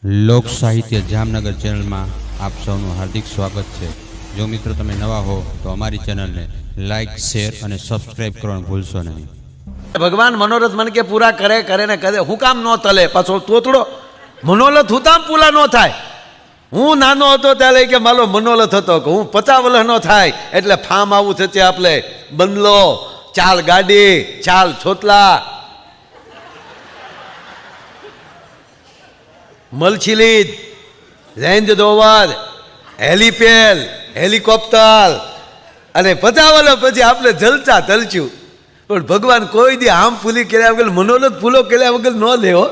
लोक साहित्य जामनगर चैनल में आप सबनु हार्दिक स्वागत है। जो मित्रों तमे नवा हो तो अमारी चैनल ने लाइक शेर और सब्सक्राइब करवानुं भूलशो नहीं। भगवान मनोरथ मन के पूरा करे करे ने करे हूँ काम न तले पाछो तोतड़ो मनोरथ हूँ ताम पूरा न थाय। हूँ नानो हतो त्यारे के मारो मनोरथ हतो हूँ 50 वर्ष न थाय एटले फार्म आवुं थते आपले बंगलो चाल गाड़ी चाल छोटला मलछिलीद रेंज रोवर हेलीपेड हेलिकॉप्टर अरे 50 वर्ष पछी आपले जलचा तलच्यू पण भगवान कोई दी आम पूरी कर्या वगैर मनोरथ पूरो कर्या वगैर न लेवो।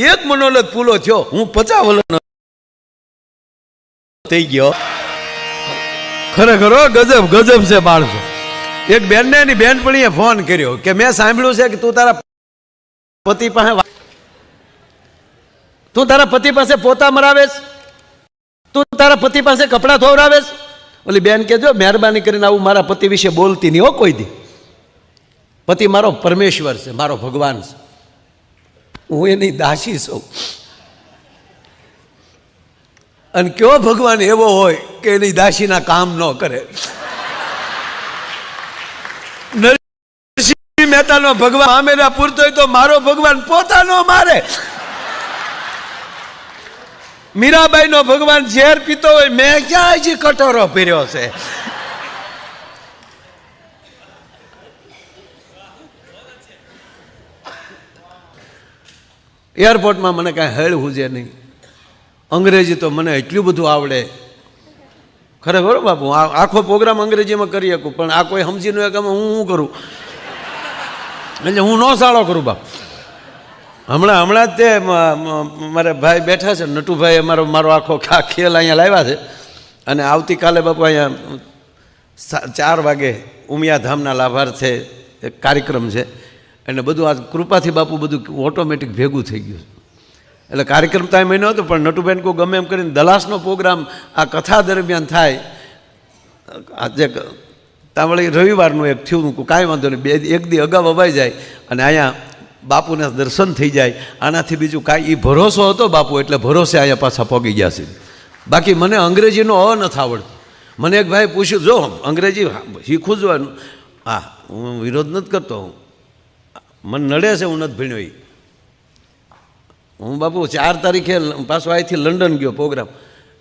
एक मनोरथ पूरो थयो हूँ 50 वर्ष थई गयो। खरेखर गजब गजब से माणसो। एक बेन ने एनी बेनपणीए फोन कर्यो के मैं सांभळ्युं छे के तू तारा पति पासे पोता मरावेस, तू तारा पति पासे कपड़ा धोवरावेस। ओली बेन कहेजो मेहरबानी करीने आવું मारा पति विषे बोलती नहीं हो कोई दी। पति मारो परमेश्वर से मारो भगवान से हूँ एनी दासी छूं। अने क्यों भगवान एवो होय के एनी दासीना काम न करे। नरसिंह मेहतानो भगवान आमेरा पूरतो होय तो मारो भगवान पोतानो मारे। मीराबाई नो भगवान झेर पीतो होय मैं क्या हजी कटोरो पीर्यो छे। एयरपोर्ट में मने कहीं हेळ हुजे नहीं। अंग्रेजी तो मने एटलुं बधुं आवड़े खरेखर बापू। आखो प्रोग्राम अंग्रेजी में करी शकूं पण आ कोई समजी न के हूँ करूँ એટલે હું નો સાળો કરું બાપ। હમણાં તે મારે ભાઈ બેઠા છે નટુભાઈ મારો આખો ખેલ અહીંયા લાવ્યા છે અને આવતીકાલે બાપુ અહીંયા 4 વાગે ઉમિયાધામના લાભાર્થે એક કાર્યક્રમ છે એટલે બધું આ કૃપાથી બાપુ બધું ઓટોમેટિક ભેગું થઈ ગયું એટલે કાર્યક્રમ તો મહિનો હતો પણ નટુભાઈને કોઈ ગમે એમ કરીને દલાસનો પ્રોગ્રામ આ કથા દરમિયાન થાય। આજે તાવળી રવિવારનું એક થયું કાંઈ વાંધો નહીં એક દી અગાઉ અવાઈ જાય અને અહીંયા બાપુને દર્શન થઈ જાય। આનાથી બીજું કાંઈ એ ભરોસો હતો બાપુ એટલે ભરોસે અહીંયા પાછા પગી ગયા છે। બાકી મને અંગ્રેજીનો નથી આવડતું। મને એક ભાઈ પૂછ્યું જો અંગ્રેજી શીખવું જોઈએ હા હું વિરોધ નથી કરતો મને નડે છે હું નથી ભણ્યો। હું બાપુ 4 તારીખે પાછો અહીંથી લંડન ગયો પ્રોગ્રામ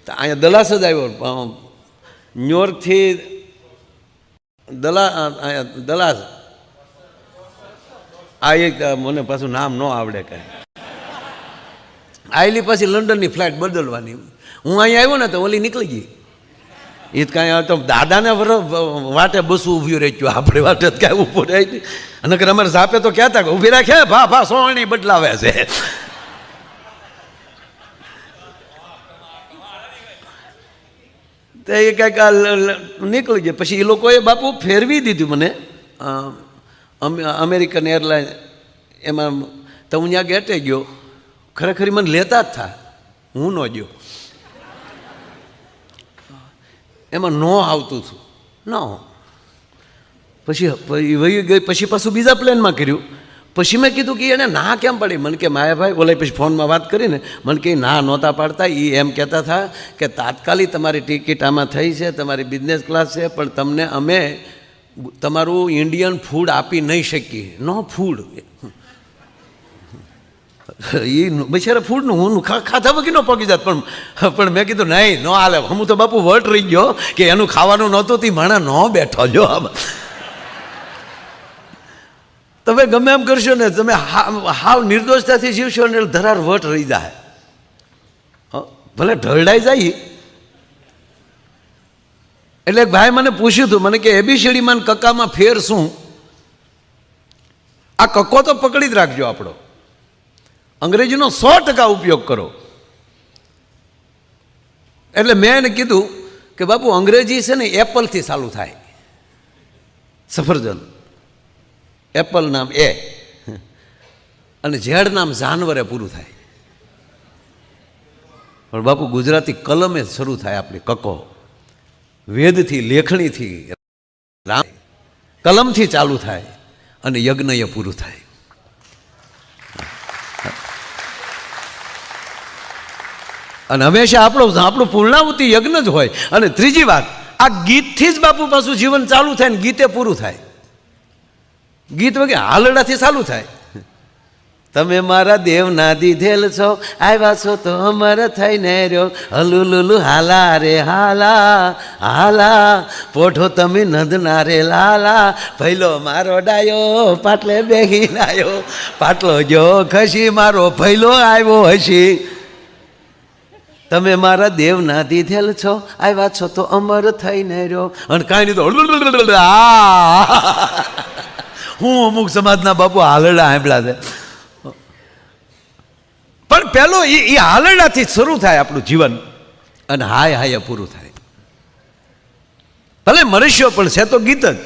તો અહીંયા દલાસ જ આવ્યો ન્યુયોર્કથી દલાસ આ એક મને પાછું નામ ન આવડે કાંઈ આવેલી પછી લંડનની ફ્લાઇટ બદલવાની હું અહીંયા આવ્યો ને તો ઓલી નીકળી ગઈ એ કાંઈ તો દાદાને વાટે બસું ઊભી રહી ગયું આપણે વાટે જ કાંઈ ઊભું રહી ગયું અને અમારે ઝાપે તો કહેતા કે ઊભી રાખે ભા સોણી બદલાવે છે તો એ કાંઈક નીકળી જાય પછી એ લોકોએ બાપુ ફેરવી દીધું મને અમેરિકન એરલાઇન એમાં તો હું ત્યાં ગેટે ગયો ખરેખર મને લેતા જ થા હું ન ગયો એમાં ન આવતું હતું ન પછી વહી ગઈ પછી પાછું બીજા પ્લેનમાં કર્યું પછી મેં કીધું કે એને ના કેમ પડી મને કે માયાભાઈ ઓલા પછી ફોનમાં વાત કરીને મને કે ના નહોતા પાડતા એ એમ કહેતા હતા કે તાત્કાલિક તમારી ટિકિટ આમાં થઈ છે તમારી બિઝનેસ ક્લાસ છે પણ તમને અમે તમારું ઇન્ડિયન ફૂડ આપી નહીં શકીએ નો ફૂડ એ બિચારા ફૂડનું હું ખાધા વગર ન પગી જાત પણ મેં કીધું નહીં ન હાલે હું તો બાપુ વટ રહી ગયો કે એનું ખાવાનું નહોતું તે માણા ન બેઠો જો તમે ગમે એમ કરશો ને તમે હાવ નિર્દોષતાથી જીવશો ને ધરાર વટ રહી જાય ભલે ઢળડાઈ જાય। એટલે એક ભાઈ મને પૂછ્યું હતું મને કે એબીસીડીમાં કક્કામાં ફેર શું આ કક્કો તો પકડી જ રાખજો આપણો અંગ્રેજીનો 100% ઉપયોગ કરો। એટલે મેં એને કીધું કે બાપુ અંગ્રેજી છે ને એપલથી ચાલુ થાય સફરજન એપલ નામ એ અને ઝેડ નામ જાનવરે પૂરું થાય પણ બાપુ ગુજરાતી કલમે શરૂ થાય આપણી કક્કો વેદથી લેખણીથી કલમથી ચાલુ થાય અને યજ્ઞએ પૂરું થાય। અને હંમેશા આપણું પૂર્ણાહુતિ યજ્ઞ જ હોય. અને ત્રીજી વાત, આ ગીતથી જ બાપુ પાછું જીવન ચાલુ થાય ને ગીતે પૂરું થાય. ગીત વગેરે હાલડાથી ચાલુ થાય. તમે મારા દેવના દીધેલ છો, આવ્યા છો તો અમર થઈને રહ્યો, હલુલુલુ હાલા રે હાલા હાલા, પોઠો તમે નંદના રે લાલા, ભૈલો મારો ડાયો પાટલે બેહી નાયો, પાટલો જો ખસી મારો ભૈલો આવ્યો હસી. તમે મારા દેવના દીધેલ છો, આવ્યા છો તો અમર થઈને રહ્યો. અને કાંઈ નહીં તો હું અમુક સમાજના બાપુ હાલડા સાંભળ્યા છે. પણ પેલો એ હાલડાથી શરૂ થાય આપણું જીવન, અને હાય હાય પૂરું થાય. ભલે મનુષ્યો પણ છે તો ગીત જ.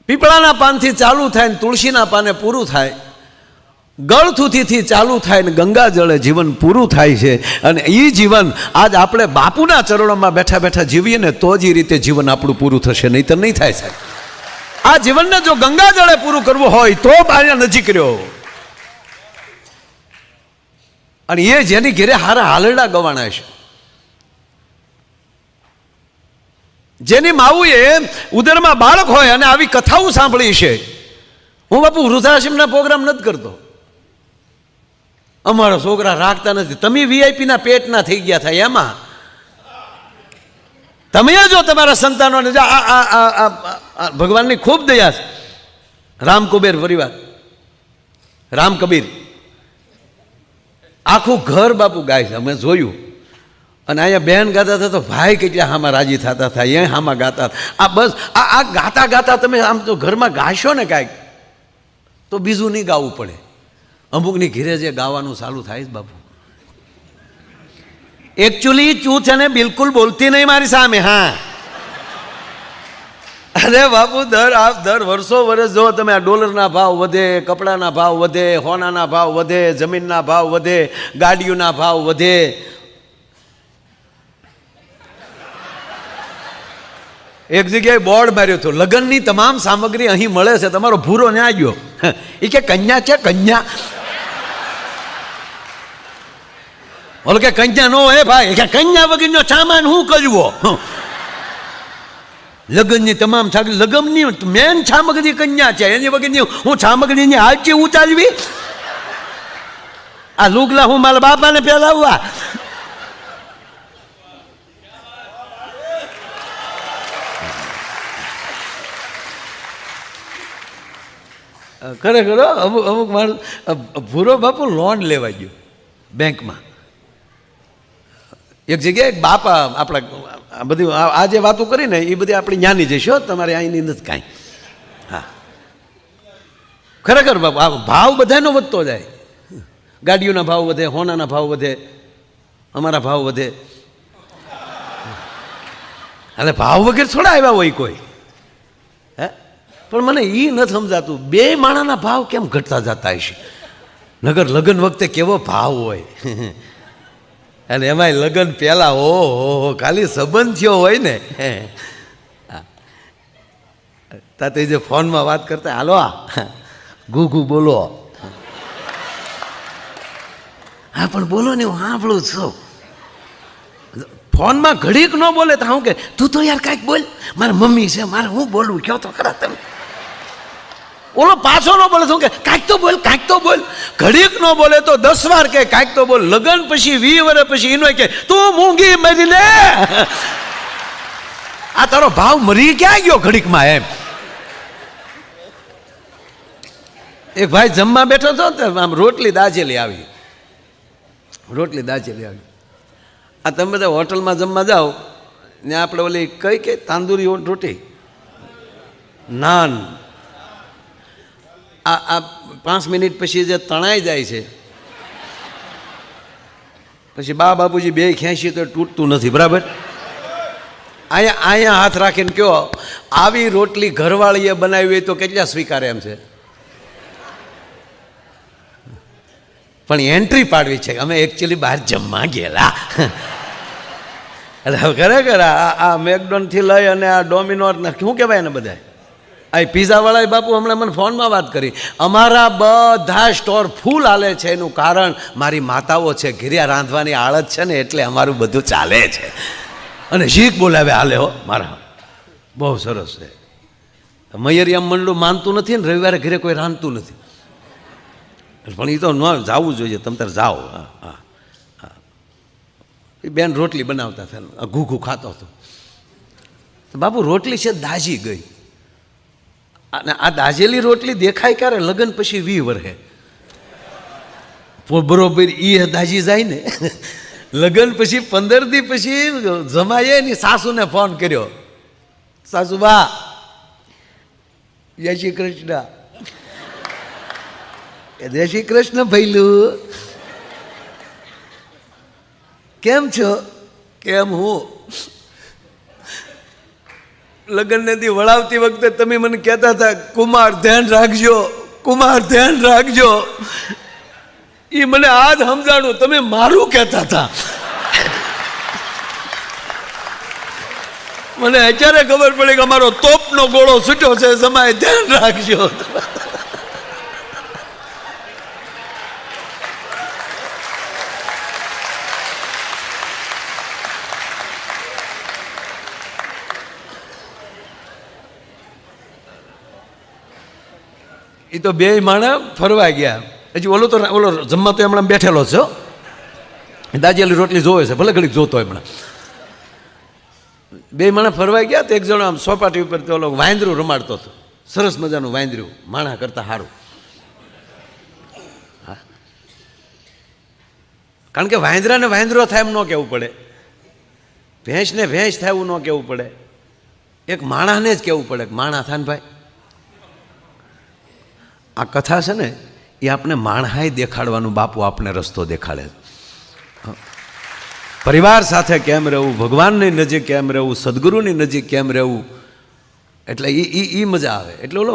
પીપળાના પાનથી ચાલુ થાય ને તુલસીના પાને પૂરું થાય, ગળથુથીથી ચાલુ થાય ને ગંગા જળે જીવન પૂરું થાય છે. અને એ જીવન આજ આપણે બાપુના ચરણોમાં બેઠા બેઠા જીવીએ ને તો જ એ રીતે જીવન આપણું પૂરું થશે, નહીં તો નહીં થાય સાહેબ. આ જીવનને જો ગંગા જળે પૂરું કરવું હોય તો અહીંયા નજીક રહ્યો. અને એ જેની ઘેરે હારા હાલરડા ગવાણા છે, જેની માવુએ ઉદરમાં બાળક હોય અને આવી કથાઓ સાંભળી છે. હું બાપુ વૃદ્ધાશ્રમના પ્રોગ્રામ નથી કરતો, અમારા છોકરા રાખતા નથી. તમે વીઆઈપીના પેટના થઈ ગયા થાય. એમાં તમે જો તમારા સંતાનોને ભગવાનની ખૂબ દયા છે. રામકુબેર પરિવાર, રામ કબીર, આખું ઘર બાપુ ગાય છે, અમે જોયું. અને અહીંયા બહેન ગાતા હતા તો ભાઈ કેટલા હામાં રાજી થતા હતા, એ હામાં ગાતા. આ બસ આ ગાતા ગાતા તમે આમ તો ઘરમાં ગાશો ને કાંઈક તો બીજું નહીં ગાવું પડે. અમુકની ઘીરે જે ગાવાનું ચાલુ થાય જ બાપુ. એકચ્યુઅલી ચૂ છે ને બિલકુલ બોલતી નહીં મારી સામે. હા, અરે બાપુ દર વર્ષો જો તમે આ ડોલરના ભાવ વધે, કપડાના ભાવ વધે, હોનાના ભાવ વધે, જમીનના ભાવ વધે, ગાડીઓના ભાવ વધે. એક જગ્યાએ બોર્ડ માર્યું હતું, લગ્નની તમામ સામગ્રી અહીં મળે છે, તમારો ભૂરો ન્યા ગયો. એ કે કન્યા છે કન્યા. ઓલો કે કન્યા નો હે ભાઈ, કે કન્યા વગરનો સામાન શું કરવો. લગ્નની તમામ લગ્નની મેન સામગ્રી કન્યા છે, એની વગરની હું સામગ્રીની હાલચી ઉતારવી. આ લુગલા હું મારા બાપાને પહેરાવવા. ખરેખર અમુક માણસ ભૂરો બાપુ લોન લેવા ગયો બેંકમાં. એક જગ્યાએ બાપા આપણા બધી આ જે વાતો કરીને એ બધી આપણી જ્ઞાની જઈશો, તમારે અહીંની નથી કાંઈ. હા, ખરેખર બાપુ આ ભાવ બધાનો વધતો જાય. ગાડીઓના ભાવ વધે, હોનાના ભાવ વધે, અમારા ભાવ વધે. એટલે ભાવ વગેરે થોડા આવ્યા હોય કોઈ. હે, પણ મને એ નથી સમજાતું બે માણાના ભાવ કેમ ઘટતા જતા હશે. નગર લગ્ન વખતે કેવો ભાવ હોય, અને એમાંય લગ્ન પહેલાં ઓહો ખાલી સંબંધ થયો હોય ને તાતે જે ફોનમાં વાત કરતા, હાલો ઘૂ બોલો. હા પણ બોલો ને, હું સાંભળું છું. ફોનમાં ઘડીક ન બોલે તો હું કે તું તો યાર કાંઈક બોલ, મારા મમ્મી છે, મારે હું બોલવું કહો તો ખરા તમે. ઓલો પાછો ન બોલે તો કે કાંઈક તો બોલ, કાંઈક તો બોલ. ઘડીક ન બોલે તો 10 વાર કે કાંઈક તો બોલ. લગ્ન પછી 20 વર્ષ પછી એનો કે તું મૂંગી મરી લે. આ તારો ભાવ મરી ક્યાં ગયો ઘડીકમાં એમ. એક ભાઈ જમવા બેઠો હતો ને, આમ રોટલી દાજેલી આવી. આ તમે બધા હોટલમાં જમવા જાઓ ને આપણે ઓલી કઈ તાંદુરી રોટી, નાન, આ 5 મિનિટ પછી જે તણાઈ જાય છે, પછી બાપુજી બે ખેંચી તો તૂટતું નથી, બરાબર. અહીંયા હાથ રાખીને કયો આવી રોટલી ઘરવાળીએ બનાવી હોય તો કેટલા સ્વીકારે એમ છે. પણ એન્ટ્રી પાડવી છે અમે એકચ્યુઅલી બહાર જમવા ગયેલા. એટલે ખરેખર આ મેકડોનથી લઈ અને આ ડોમિનોર શું કહેવાય એને બધા આ પીઝાવાળાએ બાપુ હમણાં મને ફોનમાં વાત કરી, અમારા બધા સ્ટોર ફૂલ હાલે છે, એનું કારણ મારી માતાઓ છે, ઘીરિયા રાંધવાની આળત છે ને એટલે અમારું બધું ચાલે છે. અને શીખ બોલાવે હાલે હો મારા, બહુ સરસ છે. મૈયરિયામ મંડળું માનતું નથી ને રવિવારે ઘરે કોઈ રાંધતું નથી, પણ એ તો ન જવું જોઈએ, તમે તાર જાઓ. હા હા હા. એ બેન રોટલી બનાવતા હતા, ઘૂઘું ખાતો હતો. બાપુ રોટલી છે દાજી ગઈ, અને આ દાજેલી રોટલી દેખાય ક્યારે? લગ્ન પછી 20 વર્ષે બરોબર એ દાજી જાય ને. લગ્ન પછી 15 દી પછી જમાઈએ ની સાસુને ફોન કર્યો, સાસુ બા જય શ્રી કૃષ્ણ. જય શ્રી કૃષ્ણ ભૈલું, કેમ છો? કેમ હું? લગ્નને દી વળાવતી વખતે તમે મને કહેતા હતા કુમાર ધ્યાન રાખજો, કુમાર ધ્યાન રાખજો. એ મને આજ સમજાણું તમે મારું કહેતા હતા. મને અત્યારે ખબર પડી કે અમારો તોપનો ગોળો છૂટ્યો છે, જમાય ધ્યાન રાખજો. એ તો બે માણસ ફરવા ગયા. હજી ઓલો જમવા તો હમણાં બેઠેલો છે, દાજેલી રોટલી જોવે છે, ભલે ઘડીક જોતો હોય. હમણાં બે માણસ ફરવા ગયા તો એક જણો આમ સોપાટી ઉપર તો ઓલો વાંદરું રમાડતો હતો, સરસ મજાનું વાંદરું, માણસ કરતા સારું. હા, કારણ કે વાંદરાને વાંદરો થાય એમ ન કહેવું પડે, ભેંસને ભેંસ થાય એવું ન કહેવું પડે, એક માણસને જ કહેવું પડે કે માણસ થાય ને ભાઈ. આ કથા છે ને એ આપણે માણહાઈ દેખાડવાનું બાપુ આપણે રસ્તો દેખાડે. પરિવાર સાથે કેમ રહેવું, ભગવાનની નજીક કેમ રહેવું, સદગુરુની નજીક કેમ રહેવું, એટલે એ મજા આવે. એટલે ઓલો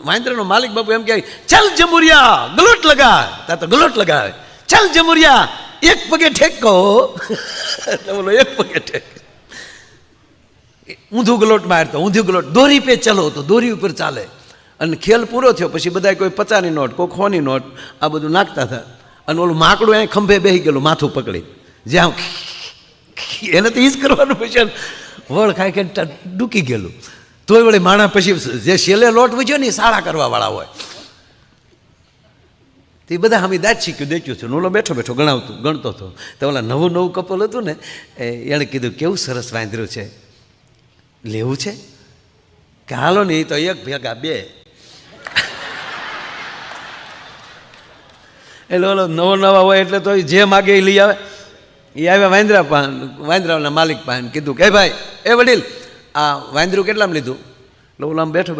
વાંદરાનો માલિક બાપુ એમ કહે, ચાલ જમુરિયા ગલોટ લગા, ત્યાં તો ગલોટ લગાવે. ચાલ જમુરિયા એક પગે ઠેકો, બોલો એક પગે ઠેક. ઊંધું ગલોટ મારતો, ઊંધું ગલોટ, દોરી પે ચલો તો દોરી ઉપર ચાલે. અને ખેલ પૂરો થયો પછી બધા કોઈ 50ની નોટ, કોઈ 100ની નોટ, આ બધું નાખતા હતા. અને ઓલું માકડું અહીં ખંભે બેસી ગયેલું માથું પકડી, જ્યાં એને તો એ જ કરવાનું પછી વળ ખાઈ ખાઈ ડૂકી ગયેલું. તોય વળી માણા પછી જે છેલ્લે લોટ વચ્યો ને એ સારા કરવાવાળા હોય, તે બધા અમે દાંત શીખ્યું દેખ્યું છે. ઓલો બેઠો બેઠો ગણતો હતો. તો ઓલા નવું કપલ હતું ને એણે કીધું કેવું સરસ વાંદરું છે, લેવું છે કે હાલો ને? એ તો એક ભેગા બે. એટલે ઓલો નવા હોય એટલે તો જે માગે એ લઈ આવે. એ આવ્યા વાંદરાના માલિક પાસે, કીધું કે ભાઈ એ વડીલ આ વાંદરું કેટલામાં લીધું? એટલે ઓલા બેઠો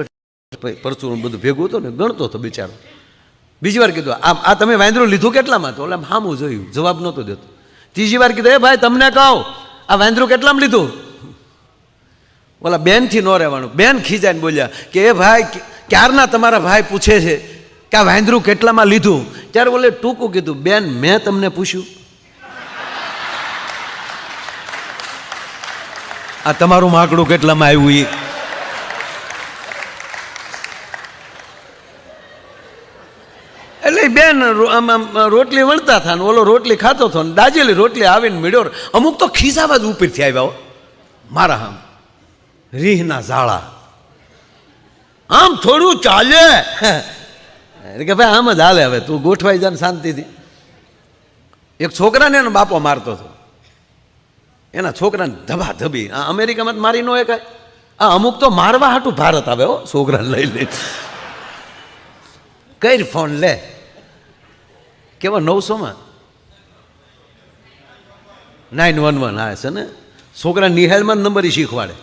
પરચું બધું ભેગું હતું ને ગણતો હતો બિચારો. બીજી વાર કીધું આ તમે વાંદરું લીધું કેટલામાં? તો ઓલા હામું જોયું, જવાબ નહોતો દેતો. ત્રીજી વાર કીધું એ ભાઈ તમને કહો આ વાંદરું કેટલામાં લીધું? ઓલા બેનથી ન રહેવાનું. બેન ખીજાઈને બોલ્યા કે એ ભાઈ ક્યારના તમારા ભાઈ પૂછે છે કે આ વાંદરું કેટલામાં લીધું? ત્યારે બોલે ટૂંકું કીધું, બેન મેં તમને પૂછ્યું, આ તમારું માકડું કેટલામાં આવ્યું? એટલે બેન આમ રોટલી વણતા હતા ને ઓલો રોટલી ખાતો હતો ને દાજેલી રોટલી આવીને મળ્યો. અમુક તો ખિસ્સાવા જ ઉપરથી આવ્યા હો મારા, આમ રીહના ઝાડા, આમ થોડું ચાલે કે ભાઈ આમ જ હાલે, હવે તું ગોઠવાઈ જા ને શાંતિથી. એક છોકરાને એનો બાપો મારતો હતો, એના છોકરાને ધબાધબી. આ અમેરિકામાં મારી ન એકાય, આ અમુક તો મારવા હાટું ભારત આવે હો છોકરાને લઈ લે. કઈ ફોન લે કેવા 900માં 911 આવે છે ને, છોકરા નિહાળમાં નંબર શીખવાડે.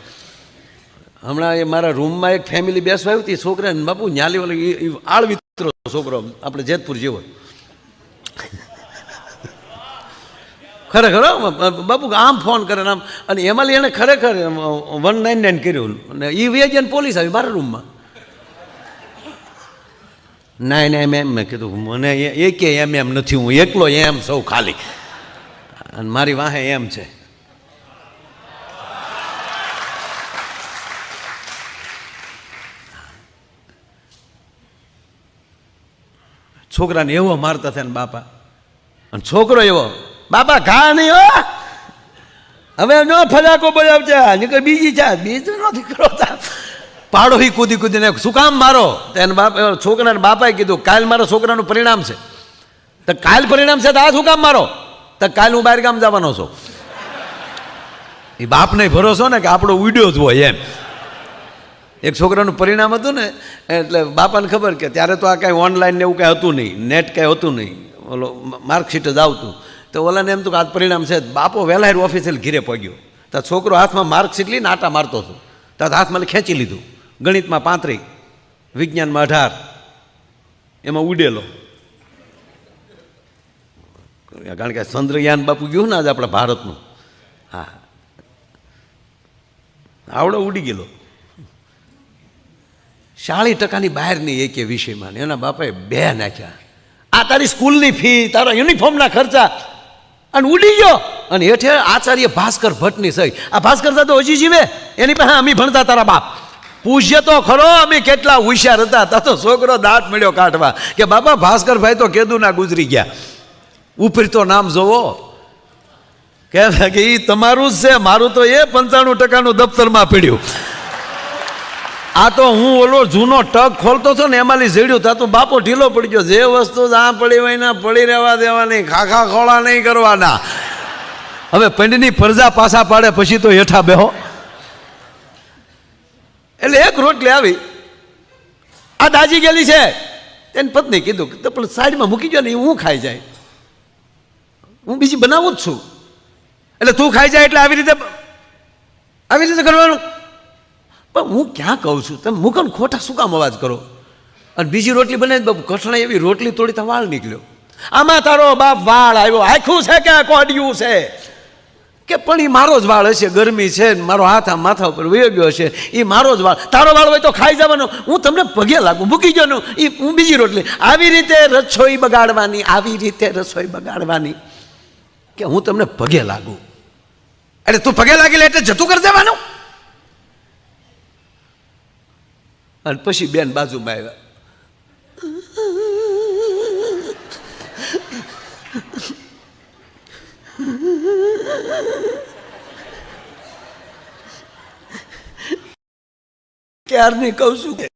હમણાં એ મારા રૂમમાં એક ફેમિલી બેસવા આવી હતી, છોકરાને બાપુ ન્યાલી વાળો આળવિત્રો છોકરો, આપણે જેતપુર જેવો ખરેખર બાપુ આમ ફોન કરે આમ. અને એમાં એને ખરેખર 199 કર્યું અને એ વેજન પોલીસ આવી મારા રૂમમાં. ના મેં કીધું મને એકે એમ નથી, હું એકલો એમ સૌ ખાલી, અને મારી વાહે એમ છે. છોકરાને એવો મારતા થયા ને બાપા, અને છોકરો એવો, બાપા ઘા નહીં હો, હવે ન ફજાકો બોલાવતા નીકળ બીજી ચા, બીજું નથી કરો. પાડો હી કૂદી કૂદીને શું કામ મારો? એને બાપ છોકરાને બાપાએ કીધું કાલ મારા છોકરાનું પરિણામ છે. તો કાલ પરિણામ છે તો આ શું કામ મારો? તો કાલ હું બહાર ગામ જવાનો છું. એ બાપને ભરોસો ને કે આપણો ઉડ્યો જ હોય એમ. એક છોકરાનું પરિણામ હતું ને, એટલે બાપાને ખબર કે ત્યારે તો આ કાંઈ ઓનલાઈન ને એવું કાંઈ હતું નહીં, નેટ કાંઈ હતું નહીં, ઓલો માર્કશીટ જ આવતું. તો ઓલાને એમ તો કે આ પરિણામ છે. બાપો વહેલા ઓફિસે ઘીરે પગ્યો, તો છોકરો હાથમાં માર્કશીટ લઈને આટા મારતો હતો. તો હાથમાં ખેંચી લીધું. ગણિતમાં 35, વિજ્ઞાનમાં 18, એમાં ઉડેલો. કારણ કે ચંદ્રયાન બાપુ ગયું ને આજે આપણા ભારતનું, હા આવડો ઉડી ગયેલો. 40% બહાર નહીં એકે વિષયમાં, એના બાપાએ 2 નાખ્યા. આ તારી સ્કૂલની ફી, તારા યુનિફોર્મના ખર્ચા, અને ઉડી ગયો. અને હેઠે આચાર્ય ભાસ્કર ભટ્ટની સહી. આ ભાસ્કર તો હજી જીવે, એની પાસે અમે ભણતા તારા બાપ. પૂછ્ય તો ખરો અમે કેટલા હોશિયાર હતા. તા તો છોકરો દાંત મળ્યો કાઢવા કે બાપા ભાસ્કરભાઈ તો કેદુના ગુજરી ગયા, ઉપર તો નામ જોવો. કે એ તમારું જ છે, મારું તો એ 95%નું દફતરમાં પડ્યું. આ તો હું ઓલો જૂનો ટગ ખોલતો હતો ને એમાંથી ઝેડ્યું તા તો બાપો ઢીલો પડી ગયો. જે વસ્તુ જ્યાં પડી હોય ને પડી રહેવા દેવાની, ખાખા ખોળા નહીં કરવાના. હવે પંડની પરજા પાછા પાડે પછી તો હેઠા બેહો. એટલે એક રોટલી આવી, આ દાજી ગયેલી છે. એની પત્ની કીધું તો પણ સાઈડમાં મૂકી ગયો ને, હું ખાઈ જાય, હું બીજી બનાવું જ છું. એટલે તું ખાઈ જાય એટલે આવી રીતે કરવાનું. પણ હું ક્યાં કહું છું, તમે મૂકો ને, ખોટા શું કામ અવાજ કરો? અને બીજી રોટલી બનાવી બાપુ, કઠણા એવી રોટલી તોડી તો વાળ નીકળ્યો. આમાં તારો બાપ વાળ આવ્યો, આખું છે કે કોડિયું છે? કે પણ એ મારો જ વાળ હશે, ગરમી છે ને મારો હાથ આમ માથા ઉપર વયો ગયો હશે, એ મારો જ વાળ. તારો વાળ હોય તો ખાઈ જવાનો, હું તમને પગે લાગુ, મૂકી ગયો એ હું બીજી રોટલી. આવી રીતે રસોઈ બગાડવાની, આવી રીતે રસોઈ બગાડવાની કે હું તમને પગે લાગુ. એટલે તું પગે લાગેલે એટલે જતું કરી દેવાનું. અને પછી બેન બાજુમાં આવ્યા. ક્યારની કહું છું કે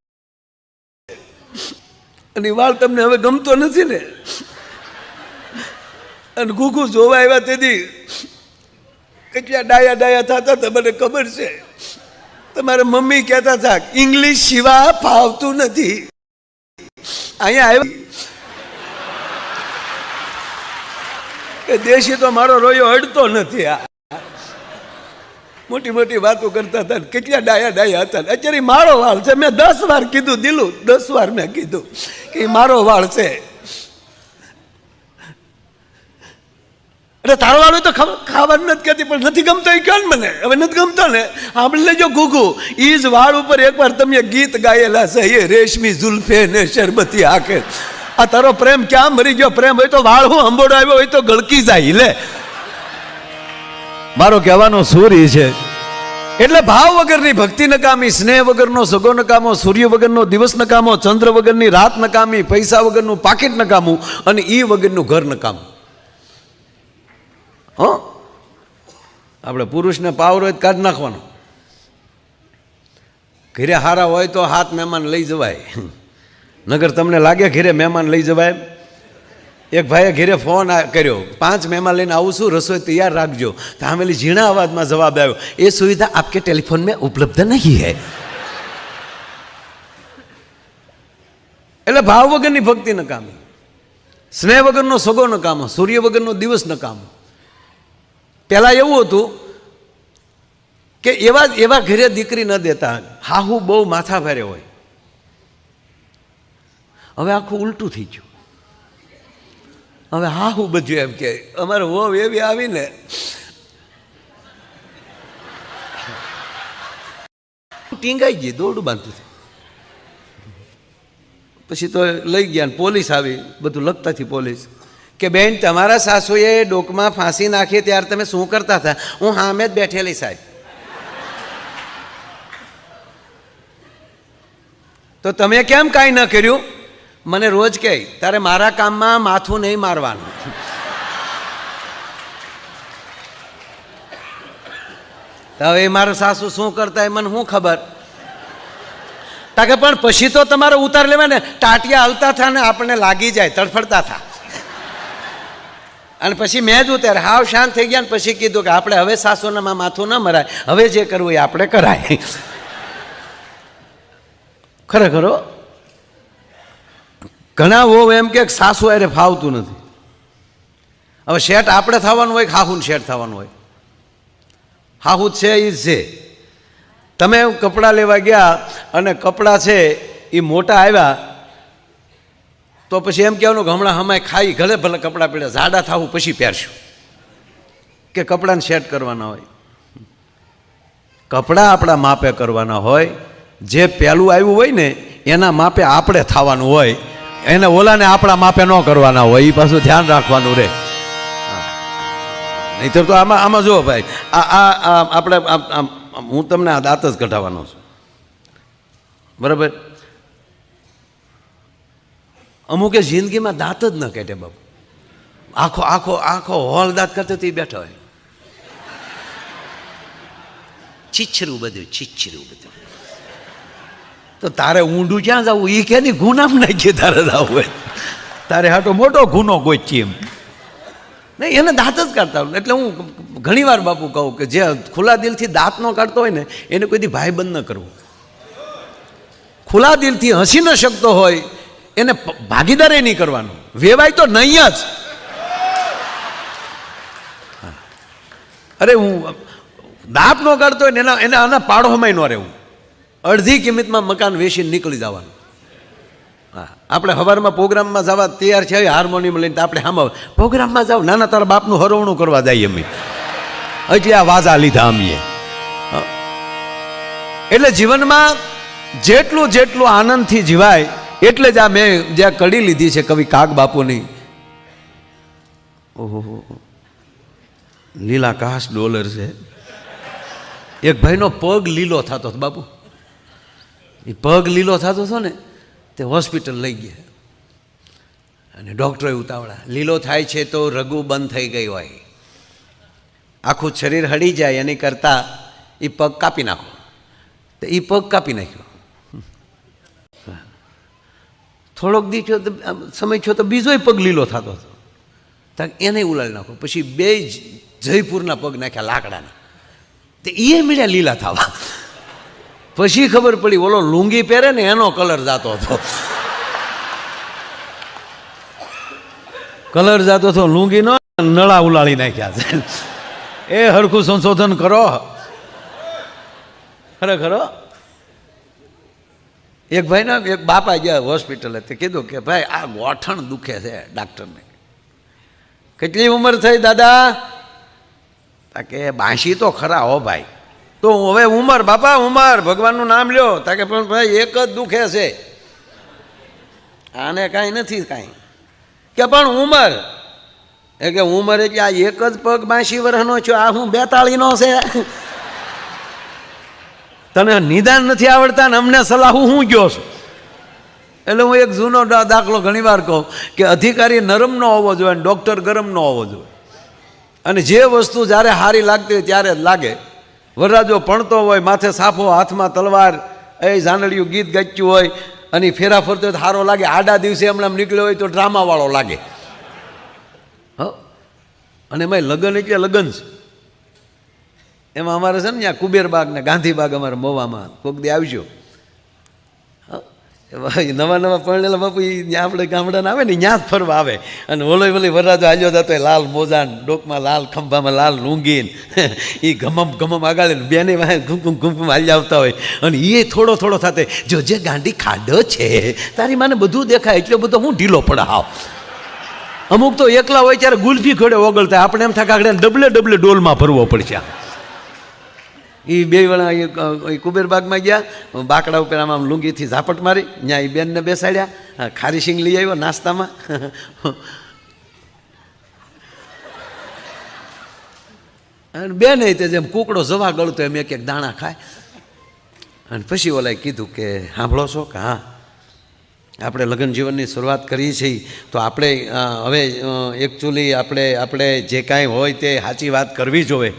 અને વાળ તમને હવે ગમતો નથી ને. અને ઘૂઘુ જોવા આવ્યા તેથી કેટલા ડાયા ડાયા થતા હતા મને ખબર છે. તમારા મમ્મી કહેતા હતા ઇંગ્લિશ સિવા ફાવતું નથી. અહીંયા આવ્યા કે દેશી તો મારો રોયો અડતો નથી. આ મોટી મોટી વાતો કરતા હતા, કેટલા ડાયા ડાયા હતા. અત્યારે મારો વાળ છે, મેં 10 વાર કીધું, દિલું 10 વાર મેં કીધું કે મારો વાળ છે. એટલે તારો વાળ હોય તો ખાવાનું નથી કહેતી, પણ નથી ગમતો એ કહે ને મને. હવે નથી ગમતો ને, સાંભળી લેજો ઘૂઘુ, એ જ વાળ ઉપર એકવાર તમે ગીત ગાયેલા છે, એ રેશમી જુલ્ફે ને શરબતી આંખે. આ તારો પ્રેમ ક્યાં મરી ગયો? પ્રેમ હોય તો વાળ હું અંબોડો આવ્યો હોય તો ગળકી જાય. લે મારો કહેવાનો સૂર એ છે. એટલે ભાવ વગરની ભક્તિ નકામી, સ્નેહ વગરનો સગો નકામો, સૂર્ય વગરનો દિવસ નકામો, ચંદ્ર વગરની રાત નકામી, પૈસા વગરનું પાકીટ નકામું, અને ઈ વગરનું ઘર નકામું. હા, આપણે પુરુષને પાવર હોય કાઢી નાખવાનો. ઘરે હારા હોય તો 7 મહેમાન લઈ જવાય, નગર તમને લાગે ઘરે મહેમાન લઈ જવાય. એક ભાઈએ ઘરે ફોન કર્યો, 5 મહેમાન લઈને આવું છું, રસોઈ તૈયાર રાખજો. તો આમેલી ઝીણા અવાજમાં જવાબ આવ્યો, એ સુવિધા આપકે ટેલિફોન में उपलब्ध नहीं है. એટલે ભાવ વગરની ભક્તિ નકામી, સ્નેહ વગરનો સગો નકામો, સૂર્ય વગરનો દિવસ નકામો. પહેલા એવું હતું કે એવા ઘરે દીકરી ન દેતા, હાહુ બહુ માથા ભારે હોય. હવે આખું ઉલટું થઈ ગયું. હવે હાહુ બધું એમ કે અમારે વહુ એવી આવીને ટીંગાઈ ગઈ, દોરડું બાંધતું હતું. પછી તો લઈ ગયા, પોલીસ આવી, બધું લખતાથી પોલીસ કે બેન તમારા સાસુએ ડોકમાં ફાંસી નાખી ત્યારે તમે શું કરતા હતા? હું સામે જ બેઠેલી સાહેબ. તો તમે કેમ કાંઈ ન કર્યું? મને રોજ કહે તારે મારા કામમાં માથું નહીં મારવાનું. હવે મારા સાસુ શું કરતા એ મને શું ખબર. તાકે પણ પછી તો તમારે ઉતાર લેવાય ને. ટાટિયા હલતા થા ને આપણને લાગી જાય, તડફડતા થા. અને પછી મેં જ ઉતાર હાવ શાંત થઈ ગયા ને પછી કીધું કે આપણે હવે સાસુનામાં માથું ન મરાય, હવે જે કરવું એ આપણે કરાય. ખરેખર ઘણા વહુ એમ કે સાસુ અરે ફાવતું નથી. હવે શેઠ આપણે થવાનું હોય, હાહુને શેઠ થવાનું હોય. હાહુ છે એ છે. તમે કપડાં લેવા ગયા અને કપડાં છે એ મોટા આવ્યા તો પછી એમ કહેવાનું કે હમણાં હમાય ખાઈ ઘરે ભલે કપડાં પીડ્યા, જાડા થાવું પછી પહેરશું. કે કપડાને સેટ કરવાના હોય. કપડાં આપણા માપે કરવાના હોય. જે પહેલું આવ્યું હોય ને એના માપે આપણે થવાનું હોય, એને ઓલાને આપણા માપે ન કરવાના હોય. એ પાછું ધ્યાન રાખવાનું રહે. નહીંતર તો આમાં જુઓ ભાઈ, આપણે હું તમને આ દાંત જ કઢાવવાનો છું, બરાબર? અમુકે જિંદગીમાં દાંત જ ન કાઢે બાપુ. આખો આખો આખો હોલ દાંત કરતો તો બેઠો હોય. છીછરું બધું, છીછરું બધું. તો તારે ઊંડું ક્યાં જવું? એ કે નહીં ગુનામ નાખીએ તારે જવું હોય. તારે હાટો મોટો ગુનો ગોચી એમ નહીં, એને દાંત જ કાઢતા હોય. એટલે હું ઘણી વાર બાપુ કહું કે જે ખુલ્લા દિલથી દાંત ન કાઢતો હોય ને એને કોઈ દી ભાઈબંધ ન કરવું. ખુલ્લા દિલથી હસી ન શકતો હોય એને ભાગીદારે નહીં કરવાનું. વેવાય તો નહીં જ. અરે હું દાંત ન કાઢતો હોય ને એને આના પાડોમાં ન રહેવું. અડધી કિંમતમાં મકાન વેચીને નીકળી જવાનું. હા, આપણે સવારમાં પ્રોગ્રામમાં જવા તૈયાર છે, હાર્મોનિયમ લઈને આપણે સામે પ્રોગ્રામમાં જાવ, નાના તારા બાપનું હરવણું કરવા જઈએ અમે. એટલે આ વાજા લીધા અમે. એટલે જીવનમાં જેટલું જેટલું આનંદથી જીવાય એટલે જ આ મેં જ્યાં કડી લીધી છે કવિ કાગ બાપુની. ઓહો, લીલા કાશ ડોલર છે. એક ભાઈનો પગ લીલો થતો હતો બાપુ. એ પગ લીલો થતો હતો ને તે હોસ્પિટલ લઈ ગયા અને ડૉક્ટરે ઉતાવળા, લીલો થાય છે તો રગુ બંધ થઈ ગઈ હોય, આખું શરીર હળી જાય એની કરતાં એ પગ કાપી નાખો. તો એ પગ કાપી નાખ્યો. થોડોક દી થયો તો સમય થયો તો બીજોય પગ લીલો થતો હતો. ત્યાં એને ઉલાડી નાખો. પછી બે જયપુરના પગ નાખ્યા લાકડાના. તો એ મળ્યા લીલા થવા. પછી ખબર પડી ઓલો લુંગી પહેરે ને એનો કલર જાતો હતો. કલર જાતો હતો લુંગીનો, નળા ઉલાળી નાખ્યા છે. એ હરખું સંશોધન કરો ખરેખર. એક ભાઈ ના એક બાપા ગયા હોસ્પિટલે, તે કીધું કે ભાઈ આ ગોઠણ દુખે છે. ડાક્ટરને કેટલી ઉંમર થઈ દાદા? કે 82 તો ખરા હો ભાઈ. તો હવે ઉંમર બાપા ઉંમર ભગવાનનું નામ લ્યો. તાકે પણ ભાઈ એક જ દુખે છે, આને કાંઈ નથી કાંઈ. કે પણ ઉંમર એ કે ઉંમર એટલે આ એક જ પગ 82 વર્ષનો છો, આ હું 42 નો છે. તને નિદાન નથી આવડતા ને અમને સલાહ હું ગયો છું. એટલે હું એક જૂનો દાખલો ઘણી વાર કહું કે અધિકારી નરમ ન હોવો જોઈએ અને ડૉક્ટર ગરમ ન હોવો જોઈએ. અને જે વસ્તુ જ્યારે સારી લાગતી હોય ત્યારે જ લાગે. વરરાજો ભણતો હોય, માથે સાફો, હાથમાં તલવાર, એ જાનડિયું ગીત ગાચ્યું હોય અને ફેરા ફરતો હોય તો સારો લાગે. આડા દિવસે હમણાં નીકળ્યો હોય તો ડ્રામાવાળો લાગે. હ અને એમાં લગ્ન એટલે લગ્ન છે. એમાં અમારે છે ને ત્યાં કુબેરબાગ ને ગાંધીબાગ અમારે મોવામાં કોક દી આવજો. નવા નવા પરણેલા બાપુ ત્યાં આપણે ગામડાના આવે ને ત્યાં જ ફરવા આવે. અને ઓલો વરરાજો હાલ્યો જતો હોય, લાલ મોજાન, ડોકમાં લાલ, ખંભામાં લાલ લુંગીન, એ ગમમ ગમમ આગાડે બેને વાહે ઘૂમઘૂમ ઘૂમઘૂમ હાલ્યા આવતા હોય. અને એ થોડો થોડો સાથે જો જે ગાંડી ખાડો છે તારી માને બધું દેખાય એટલો બધો હું ઢીલો પડે હાવ. અમુક તો એકલા હોય ત્યારે ગુલ્ફી ખોડે ઓગળતા, આપણે એમ થાય કાગડે ડબલે ડબલે ડોલમાં ભરવો પડશે. એ બે વણા કુબેરબાગમાં ગયા, બાકડા ઉપર આમ લુંગીથી ઝાપટ મારી, ત્યાં એ બેનને બેસાડ્યા, ખારી સિંગ લઈ આવ્યો નાસ્તામાં. અને બેન તે જેમ કૂકડો જવા ગળતો એમ એક એક દાણા ખાય. અને પછી ઓલાએ કીધું કે સાંભળો છો કે હા, આપણે લગ્ન જીવનની શરૂઆત કરીએ છીએ તો આપણે હવે એકચ્યુઅલી આપણે જે કાંઈ હોય તે સાચી વાત કરવી જોઈએ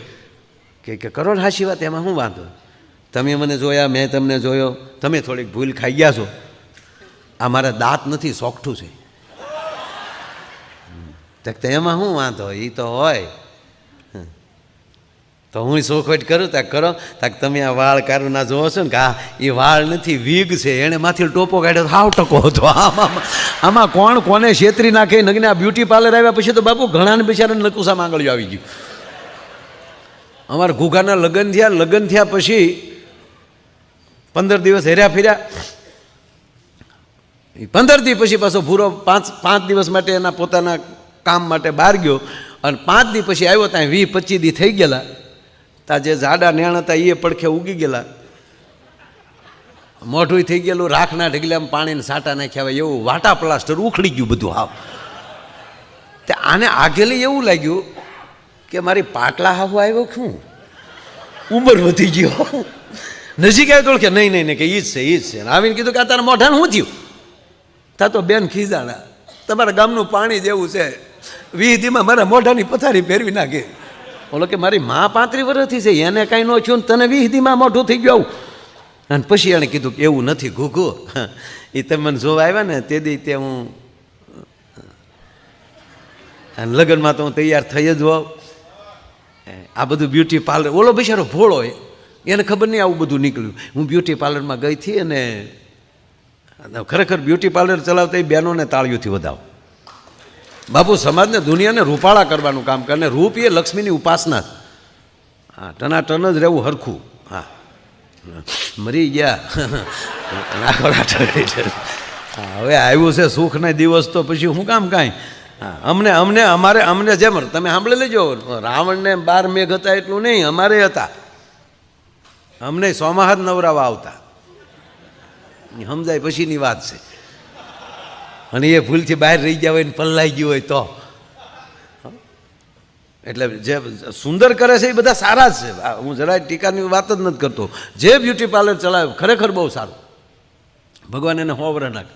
કે કરો ને સાચી વાત, એમાં શું વાંધો? તમે મને જોયા, મેં તમને જોયો, તમે થોડીક ભૂલ ખાઈ ગયા છો. આ મારા દાંત નથી, સોગઠું છે. તો એમાં શું વાંધો? એ તો હોય. તો હું શોખવટ કરું ત્યાં કરો તાક તમે આ વાળ કારુના જોવો છો ને કે હા એ વાળ નથી, વીગ છે. એણે માથી ટોપો કાઢ્યો, હાવ ટકો હતો. આમાં કોણ કોને છેતરી નાખે નગને. આ બ્યુટી પાર્લર આવ્યા પછી તો બાપુ ઘણાને બિચારાને નકુસા માંગળ્યું આવી ગયું. અમારા ઘૂઘાના લગ્ન થયા પછી 15 દિવસ હેર્યા ફેર્યા. 15 દી પછી પાછો ભૂરો 5 દિવસ માટે એના પોતાના કામ માટે બહાર ગયો અને 5 દી પછી આવ્યો ત્યાં 20-25 દી થઈ ગયેલા. ત્યાં જે જાડા નેણ હતા એ પડખે ઉગી ગયેલા, મોઢું થઈ ગયેલું, રાખના ઢગલામાં પાણીને સાટા નાખ્યા હોય એવું, વાટા પ્લાસ્ટર ઉખડી ગયું બધું. હાવ તે આને આગેલી એવું લાગ્યું કે મારી પાટલા હાવ આવ્યો, શું ઉંમર વધી ગયો. નજીક આવ્યો તો કે નહીં કે ઈ જ છે. આવીને કીધું કે આ તારા મોઢાને શું થયું? તા તો બેન ખીજાણા, તમારા ગામનું પાણી જેવું છે, 20 દીમાં મારા મોઢાની પથારી ફેરવી નાખી. બોલો કે મારી માં 35 વર્ષથી છે, એને કાંઈ ન થયું તને 20 દીમાં મોઢું થઈ ગયું. અને પછી એણે કીધું કે એવું નથી ઘૂઘો, એ તમે મને જોવા આવ્યા ને તે દી તે હું લગ્નમાં તો હું તૈયાર થઈ જ હોઉં. આ બધું બ્યુટી પાર્લર, ઓલો બિચારો ભોળો એને ખબર નહીં આવું બધું નીકળ્યું. હું બ્યુટી પાર્લરમાં ગઈ હતી અને ખરેખર બ્યુટી પાર્લર ચલાવતા એ બહેનોને તાળીઓથી વધાવો. બાપુ સમાજને દુનિયાને રૂપાળા કરવાનું કામ કરે ને રૂપ એ લક્ષ્મીની ઉપાસના. હા, ટનાટન જ રહેવું હરખું. હા, મરી ગયા. હા, હવે આવ્યું છે સુખના દિવસ તો પછી હું કામ કાંઈ. હા, અમને જેમ તમે સાંભળી લેજો, રાવણને 12 મેઘ હતા એટલું નહીં, અમારે હતા. અમને સોમાહ જ નવરાવા આવતા. સમજાય પછીની વાત છે. અને એ ભૂલથી બહાર રહી ગયા હોય ને પલ્લાઈ ગયું હોય તો. એટલે જે સુંદર કરે છે એ બધા સારા જ છે. હું જરાય ટીકાની વાત જ નથી કરતો. જે બ્યુટી પાર્લર ચલાવે ખરેખર બહુ સારું, ભગવાન એને હોવર નાખે.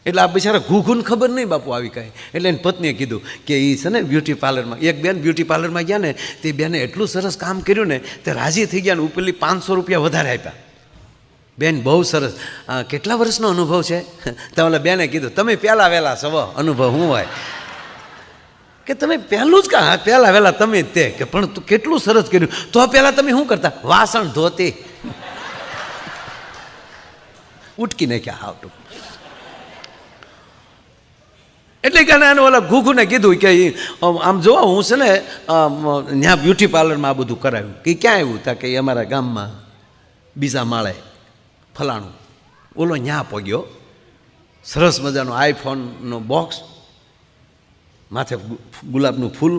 એટલે આ બિચારા ઘૂઘુને ખબર નહીં બાપુ આવી કાંઈ. એટલે એની પત્નીએ કીધું કે એ છે ને બ્યુટી પાર્લરમાં, એક બેન બ્યુટી પાર્લરમાં ગયા ને તે બેને એટલું સરસ કામ કર્યું ને તે રાજી થઈ ગયા ને ઉપરલી 500 રૂપિયા વધારે આપ્યા. બેન બહુ સરસ, કેટલા વર્ષનો અનુભવ છે? તો ઓલા બેને કીધું તમે પહેલાં વહેલા સવો, અનુભવ શું હોય? કે તમે પહેલું જ કા પહેલાં વહેલા તમે જ તે કે પણ તું કેટલું સરસ કર્યું. તો પહેલાં તમે શું કરતા? વાસણ ધોતી. ઉટકી નાખ્યા હાવ ટૂંક. એટલે કે એને ઓલા ઘૂઘુને કીધું કે આમ જો હું છે ને ત્યાં બ્યુટી પાર્લરમાં આ બધું કરાવ્યું. કે ક્યાં આવ્યું? તા કે અમારા ગામમાં બીજા માળે ફલાણું. ઓલો ન્યા પગ્યો, સરસ મજાનો આઈફોનનો બોક્સ, માથે ગુલાબનું ફૂલ,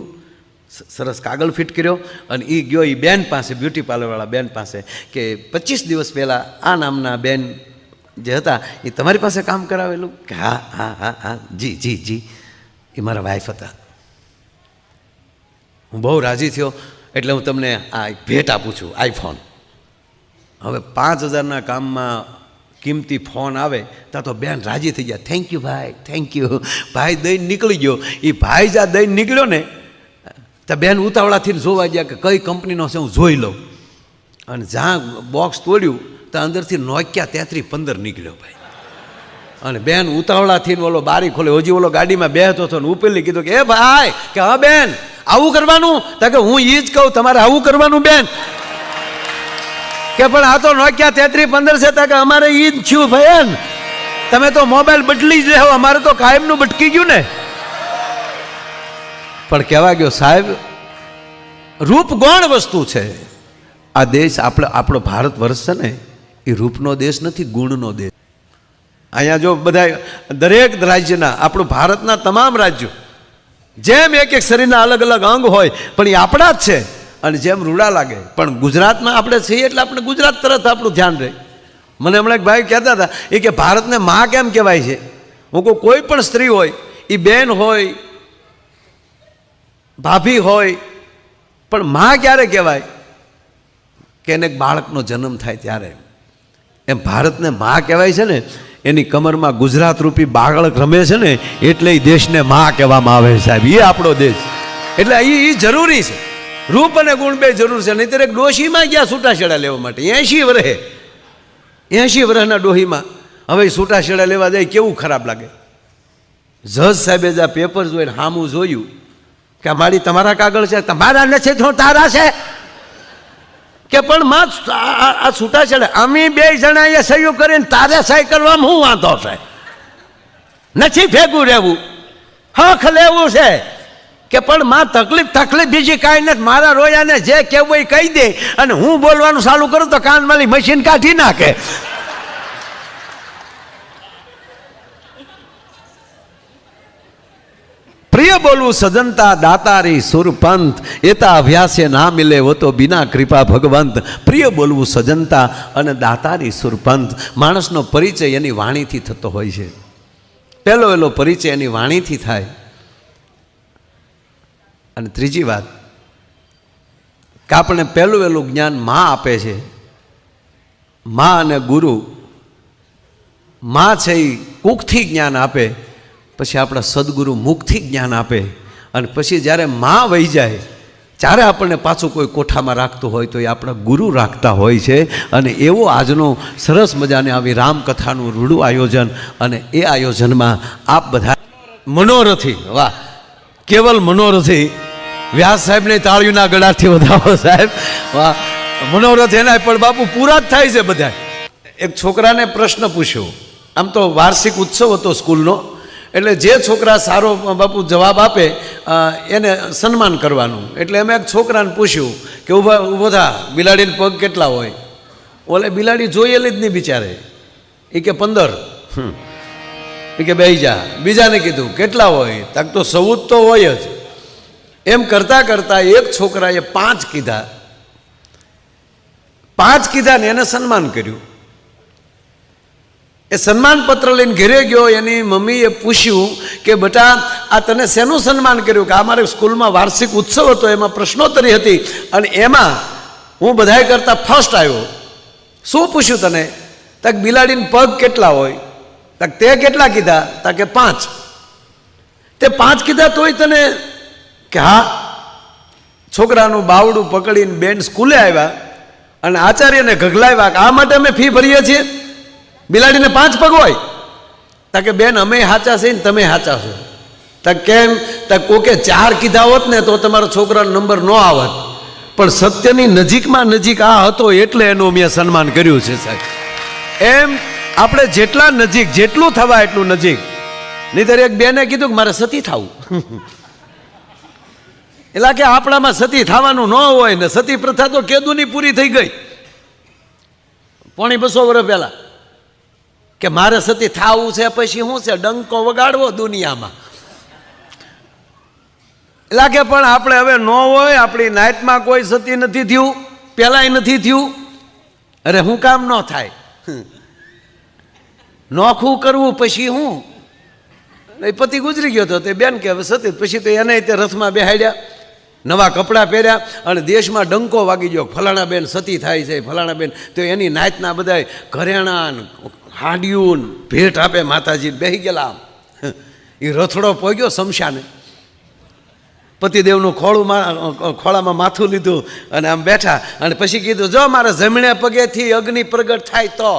સરસ કાગળ ફિટ કર્યો અને એ ગયો એ બેન પાસે, બ્યુટી પાર્લરવાળા બેન પાસે કે 25 દિવસ પહેલાં આ નામના બેન જે હતા એ તમારી પાસે કામ કરાવેલું? કે હા હા હા હા જી જી જી, એ મારા વાઈફ હતા. હું બહુ રાજી થયો એટલે હું તમને આ ભેટ આપું છું, આઈફોન. હવે 5000ના કામમાં કિંમતી ફોન આવે ત્યાં તો બેન રાજી થઈ ગયા. થેન્ક યુ ભાઈ, થેન્ક યુ. ભાઈ દઈને નીકળી ગયો. એ ભાઈ જ્યાં દઈને નીકળ્યો ને ત્યાં બેન ઉતાવળાથી જોવા ગયા કે કઈ કંપનીનો છે હું જોઈ લઉં. અને જ્યાં બોક્સ તોડ્યું ત્યાં અંદરથી નોકિયા 3315 નીકળ્યો ભાઈ. અને બેન ઉતાવળાથી ઓલો બારી ખોલે, હજી ઓલો ગાડીમાં બેહતો હતો ને ઉપરલી કીધું કે એ ભાઈ, કે હા બેન આવું કરવાનું? તા કે હું એ જ કહું તમારે આવું કરવાનું બેન. કે પણ આ તો નોકિયા 3315 છે. તા કે અમારે ઈ જ થયું ભાઈ, તમે તો મોબાઈલ બદલી જ રહ્યો, અમારે તો કાયમનું ભટકી ગયું ને. પણ કહેવા ગયો સાહેબ, રૂપ ગૌણ વસ્તુ છે. આ દેશ આપણો ભારત વર્ષ છે ને એ રૂપનો દેશ નથી, ગુણનો દેશ. અહીંયા જો બધા દરેક રાજ્યના, આપણું ભારતના તમામ રાજ્યો જેમ એક એક શરીરના અલગ અલગ અંગ હોય પણ એ આપણા જ છે અને જેમ રૂડા લાગે. પણ ગુજરાતમાં આપણે છીએ એટલે આપણે ગુજરાત તરફ આપણું ધ્યાન રહે. મને હમણાં એક ભાઈ કહેતા હતા એ કે ભારતને માં કેમ કહેવાય છે? હું કહું કોઈ પણ સ્ત્રી હોય, એ બેન હોય, ભાભી હોય, પણ માં ક્યારે કહેવાય? કે એને એક બાળકનો જન્મ થાય ત્યારે. એમ ભારતને માં કહેવાય છે ને, એની કમરમાં ગુજરાત રૂપી બાળક રમે છે ને, એટલે એ દેશને માં કહેવામાં આવે છે સાહેબ. એ આપણો દેશ, એટલે એ જરૂરી છે. રૂપ અને ગુણ બે જરૂર છે. નહીંતર એક ડોશીમાં ગયા છૂટાછેડા લેવા માટે 80 વર્ષના ડોહીમાં હવે છૂટાછેડા લેવા જાય કેવું ખરાબ લાગે. જજ સાહેબે જ આ પેપર જોઈને સામું જોયું કે મારી તમારા કાગળ છે, તમારા નથી તો તારા છે કે પણ માં આ છૂટાછેડા અમે 2 જણા અહીંયા સહયોગ કરીને તારે સહી કરવામાં શું વાંધો છે? નથી ભેગું રહેવું, હક લેવું છે કે પણ માં તકલીફ બીજી કાંઈ નથી. મારા રોયાને જે કહેવું એ કહી દે અને હું બોલવાનું ચાલુ કરું તો કાનવાળી મશીન કાઢી નાખે. પ્રિય બોલવું સજનતા દાતારી સુરપંથ, એતા અભ્યાસે ના મિલે વો તો બિના કૃપા ભગવંત. પ્રિય બોલવું સજનતા અને દાતારી સુરપંથ. માણસનો પરિચય એની વાણીથી થતો હોય છે. પહેલો પરિચય એની વાણીથી થાય. અને ત્રીજી વાત કે આપણે પહેલું જ્ઞાન માં આપે છે. માં અને ગુરુ, માં છે એ કુખથી જ્ઞાન આપે, પછી આપણા સદગુરુ મુખથી જ્ઞાન આપે, અને પછી જ્યારે માં વહી જાય ત્યારે આપણને પાછું કોઈ કોઠામાં રાખતું હોય તો એ આપણા ગુરુ રાખતા હોય છે. અને એવો આજનો સરસ મજાની આવી રામકથાનું રૂડું આયોજન, અને એ આયોજનમાં આપ બધા મનોરથી, વાહ, કેવલ મનોરથી, વ્યાસ સાહેબને તાળીઓના ગળાથી વધાવો સાહેબ, વાહ, મનોરથ એના પણ બાપુ પૂરા જ થાય છે બધા. એક છોકરાને પ્રશ્ન પૂછ્યો, આમ તો વાર્ષિક ઉત્સવ હતો સ્કૂલનો, એટલે જે છોકરા સારો બાપુ જવાબ આપે એને સન્માન કરવાનું. એટલે અમે એક છોકરાને પૂછ્યું કે ઊભો થા, બિલાડીને પગ કેટલા હોય? ઓલે બિલાડી જોયેલી જ નહીં બિચારે, એ કે 15. એ કે બેહી જા. બીજાને કીધું કેટલા હોય? તક તો 14 તો હોય જ. એમ કરતાં કરતાં એક છોકરાએ 5 કીધા. 5 કીધા ને એને સન્માન કર્યું. એ સન્માન પત્ર લઈને ઘરે ગયો. એની મમ્મીએ પૂછ્યું કે બેટા આ તને શેનું સન્માન કર્યું? કે આ મારે સ્કૂલમાં વાર્ષિક ઉત્સવ હતો, એમાં પ્રશ્નોત્તરી હતી અને એમાં હું બધાય કરતાં ફર્સ્ટ આવ્યો. શું પૂછ્યું તને? તક બિલાડીને પગ કેટલા હોય? તક તે કેટલા કીધા? તા કે 5. તે 5 કીધા તોય તને કે હા. છોકરાનું બાવડું પકડીને બેન સ્કૂલે આવ્યા અને આચાર્યને ગગલાવ્યા કે આ માટે અમે ફી ભરીએ છીએ, બિલાડીને 5 પગ હોય? તા કે બેન અમે સાચા છીએ ને તમે સાચા છો. તા કેમ? તા કોકે 4 કીધા હોત ને તો તમારા છોકરાનો નંબર ન આવત, પણ સત્યની નજીકમાં નજીક આ હતો એટલે એનું મેં સન્માન કર્યું છે સાહેબ. એમ આપણે જેટલા નજીક, જેટલું થવા એટલું નજીક. નહીંતર એક બેને કીધું કે મારે સતી થવું, એટલે કે આપણામાં સતી થવાનું ન હોય ને. સતી પ્રથા તો કેદુની પૂરી થઈ ગઈ 250 વર્ષ પહેલા, કે મારે સતી થાવું છે. પછી શું છે? ડંકો વગાડવો દુનિયામાં. એટલે કે પણ આપણે હવે ન હોય, આપણી નાઈટમાં કોઈ સતી નથી થયું, પહેલાંય નથી થયું. અરે હું કામ ન થાય? નોખું કરવું પછી હું? એ પતિ ગુજરી ગયો હતો તે બેન કે હવે સતી. પછી તો એને તે રથમાં બેહાડ્યા, નવા કપડાં પહેર્યા અને દેશમાં ડંકો વાગી ગયો, ફલાણા બેન સતી થાય છે, ફલાણા બેન. તો એની નાતના બધા ઘરેણાં હાંડિયું ભેટ આપે માતાજી. બેસી ગયેલા આમ. એ રથડો પહોંચ્યો શમશાને. પતિદેવનું ખોળામાં માથું લીધું અને આમ બેઠા અને પછી કીધું જો મારા જમણે પગેથી અગ્નિ પ્રગટ થાય તો.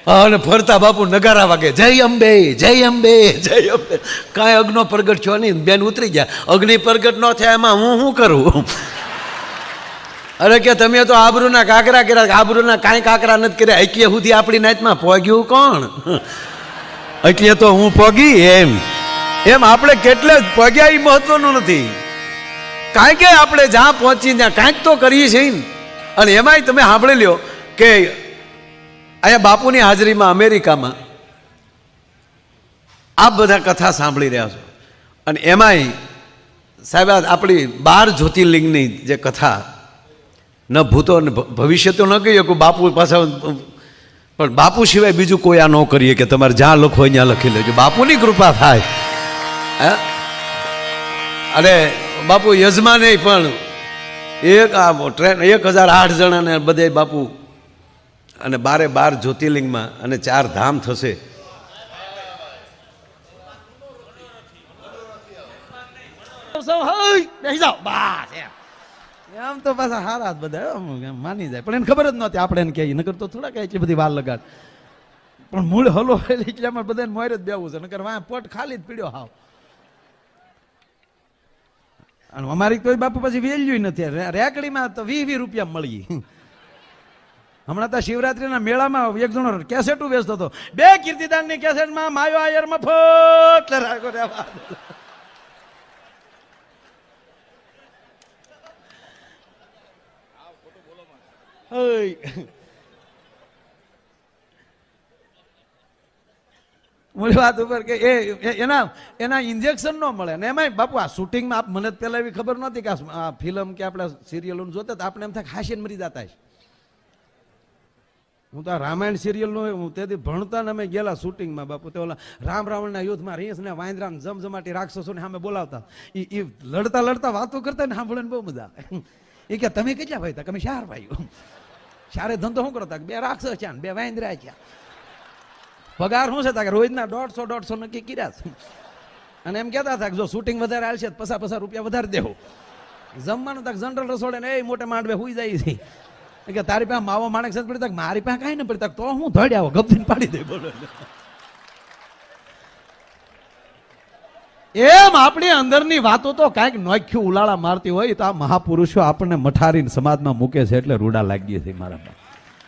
અને ફરતા બાપુ નગારા વાગે, જય અંબે, જય અંબે, જય અંબે. કાંઈ અગ્નો પ્રગટ થયો નહીં. બેન ઉતરી ગયા. અગ્નિ પ્રગટ ન થયા એમાં હું શું કરું? અરે કે તમે તો આબરૂના કાકરા કર્યા. આબરૂના કાંઈ કાકરા નથી કર્યા. એટલે સુધી આપણી નાતમાં પહોંચ્યું કોણ? એટલે તો હું પગી. એમ આપણે કેટલે પગ્યા એ મહત્વનું નથી. કાંઈ કે આપણે જ્યાં પહોંચી ત્યાં કાંઈક તો કરીએ છીએ. અને એમાંય તમે સાંભળી લ્યો કે અહીંયા બાપુની હાજરીમાં અમેરિકામાં આ બધા કથા સાંભળી રહ્યા છો. અને એમાંય સાહેબ આપણી 12 જ્યોતિર્લિંગની જે કથા, ન ભૂતો ને ભવિષ્ય તો ન કહીએ કે બાપુ પાછા, પણ બાપુ સિવાય બીજું કોઈ આ ન કરીએ કે તમારે જ્યાં લખો હોય ત્યાં લખી લેજો. બાપુની કૃપા થાય. અને બાપુ યજમાને પણ એક આ ટ્રેન 1008 જણાને બધે બાપુ, અને 12 જ્યોતિર્લિંગમાં અને 4 ધામ થશે. એમ તો પાછા હારા બધા માની જાય, પણ એને ખબર જ નહોતી આપણે એને કહીએ, નકર તો થોડા કઈ એટલી બધી વાર લગાડ. પણ મૂળ હલો એટલામાં બધાને મોર જ બેવું છે, નકર વાં પોટ ખાલી જ પીડ્યો હાવ. અને અમારી કોઈ બાપુ પછી વેલ્યુ નથી. રેકડીમાં તો 20 રૂપિયા મળી. હમણાં તો શિવરાત્રીના મેળામાં એક જણો કેસેટું વેચતો હતો, 2 કીર્તિદાનની કેસેટમાં માયો આયર મફત રાખો રે. મૂળ વાત ઉપર કે એના ઇન્જેક્શન ન મળે ને એમાં બાપુ આ શૂટિંગમાં આપ મને પેલા એવી ખબર નહોતી કે આ ફિલ્મ કે આપણે સિરિયલો જોતા આપણે એમ થાય હાસીને મરી જતા છે. હું તો આ રામાયણ સિરિયલનું તેથી ભણતા ને અમે ગયેલા શૂટિંગમાં બાપુ, તે ઓલા રામ રાવણના યુદ્ધમાં રીંસ ને વાંદરામ જમજમાટી રાક્ષસોને સામે બોલાવતા, એ લડતા લડતા વાતો કરતા ને સાંભળે બહુ મજા આવે. એ કે તમે કેટલા ભાઈ હતા? અમે 4 ભાઈઓ. 4 ધંધો શું કરતા? 2 રાક્ષસ છે, 2 વાંદરા છે. પગાર શું છે? રોજના 150 નક્કી કર્યા છે. અને એમ કહેતા હતા કે જો શૂટિંગ વધારે હાલશે તો 50 રૂપિયા વધારે દેવો. જમવાનું તક જનરલ રસોડે ને એ મોટે માંડવે હુઈ જાય છે કે તારી પાસે માવો માણેક સાથે પડી તક મારી પાસે કાંઈ ન પડી તક તો હું ધોડી આવો ગપથીને પાડી દે. બોલો એમ આપણી અંદરની વાતો તો કાંઈક નોખ્યું ઉલાળા મારતી હોય તો આ મહાપુરુષો આપણને મઠારીને સમાજમાં મૂકે છે એટલે રૂડા લાગીએ છે મારા.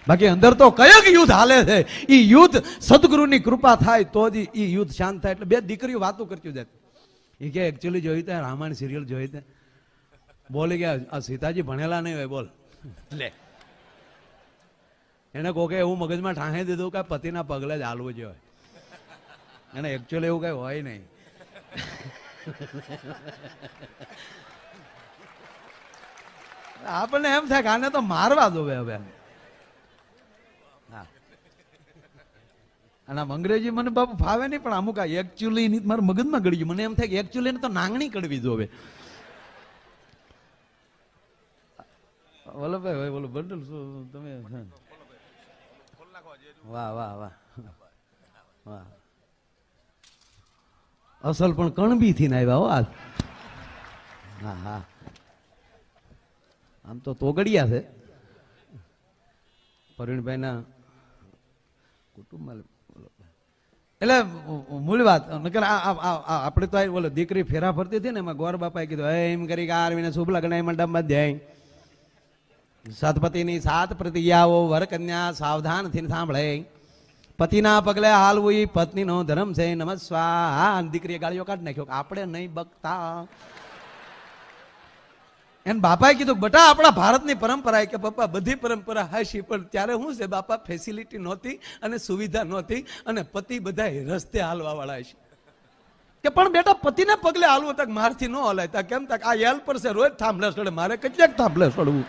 બાકી અંદર તો કયોક યુદ્ધ હાલે છે. એ યુદ્ધ સદગુરુની કૃપા થાય તો જ એ યુદ્ધ શાંત થાય. એટલે 2 દીકરીઓ વાતો કરતી જાય. એ કે એકચ્યુઅલી જોઈ તે રામાયણ સિરિયલ જોઈ તે બોલી ગયા આ સીતાજી ભણેલા નહીં હોય. બોલ લે, એને કોકે એવું મગજમાં ઠાંહી દીધું કે પતિના પગલે જ હાલવું જોઈએ. એને એકચ્યુઅલી એવું કઈ હોય નહીં. આપણને એમ થાય કે આને તો મારવા દો હવે. અને આમ અંગ્રેજી મને બાપુ ફાવે નહીં, પણ અમુક આ એકચ્યુઅલી ની મારા મગજમાં ગળી ગયું. મને એમ થાય કે એકચ્યુઅલી તો નાંગણી કડવી જોવે. વલ્લભભાઈ હોય બોલો બંડલ તમે વાહ વાહ વાહ વાહ. અસલ પણ કણબી થી આવ્યા હો આજ. હા હા, આમ તો તોગડિયા છે પરવીણભાઈ ના કુટુંબમાં. એટલે મૂળ વાત નકર આપણે તો બોલો દીકરી ફેરા ફરતી હતી ને એમાં ગોર બાપાએ કીધું એમ કરી કે આરવીને શુભ લગ્ન મંડપમાં ધ્યાય સતપતિની 7 પ્રતિજ્ઞાઓ વર કન્યા સાવધાન થી સાંભળે. પતિના પગલે હાલવું એ પત્નીનો ધર્મ છે. નમસ્વા. દીકરીએ ગાળીઓ કાઢી નાખ્યો. આપણે નહીં બકતા. એને બાપાએ કીધું બટા આપણા ભારતની પરંપરા કે પપ્પા બધી પરંપરા હાશી, પણ ત્યારે શું છે બાપા ફેસિલિટી નહોતી અને સુવિધા નહોતી અને પતિ બધા રસ્તે હાલવા વાળા છે કે પણ બેટા પતિને પગલે હાલવું તક મારથી ન હલાય તા કેમ તક આ એલ પર છે રોજ થાંભલે ચડે, મારે કેટલાક થાંભલે ચડવું.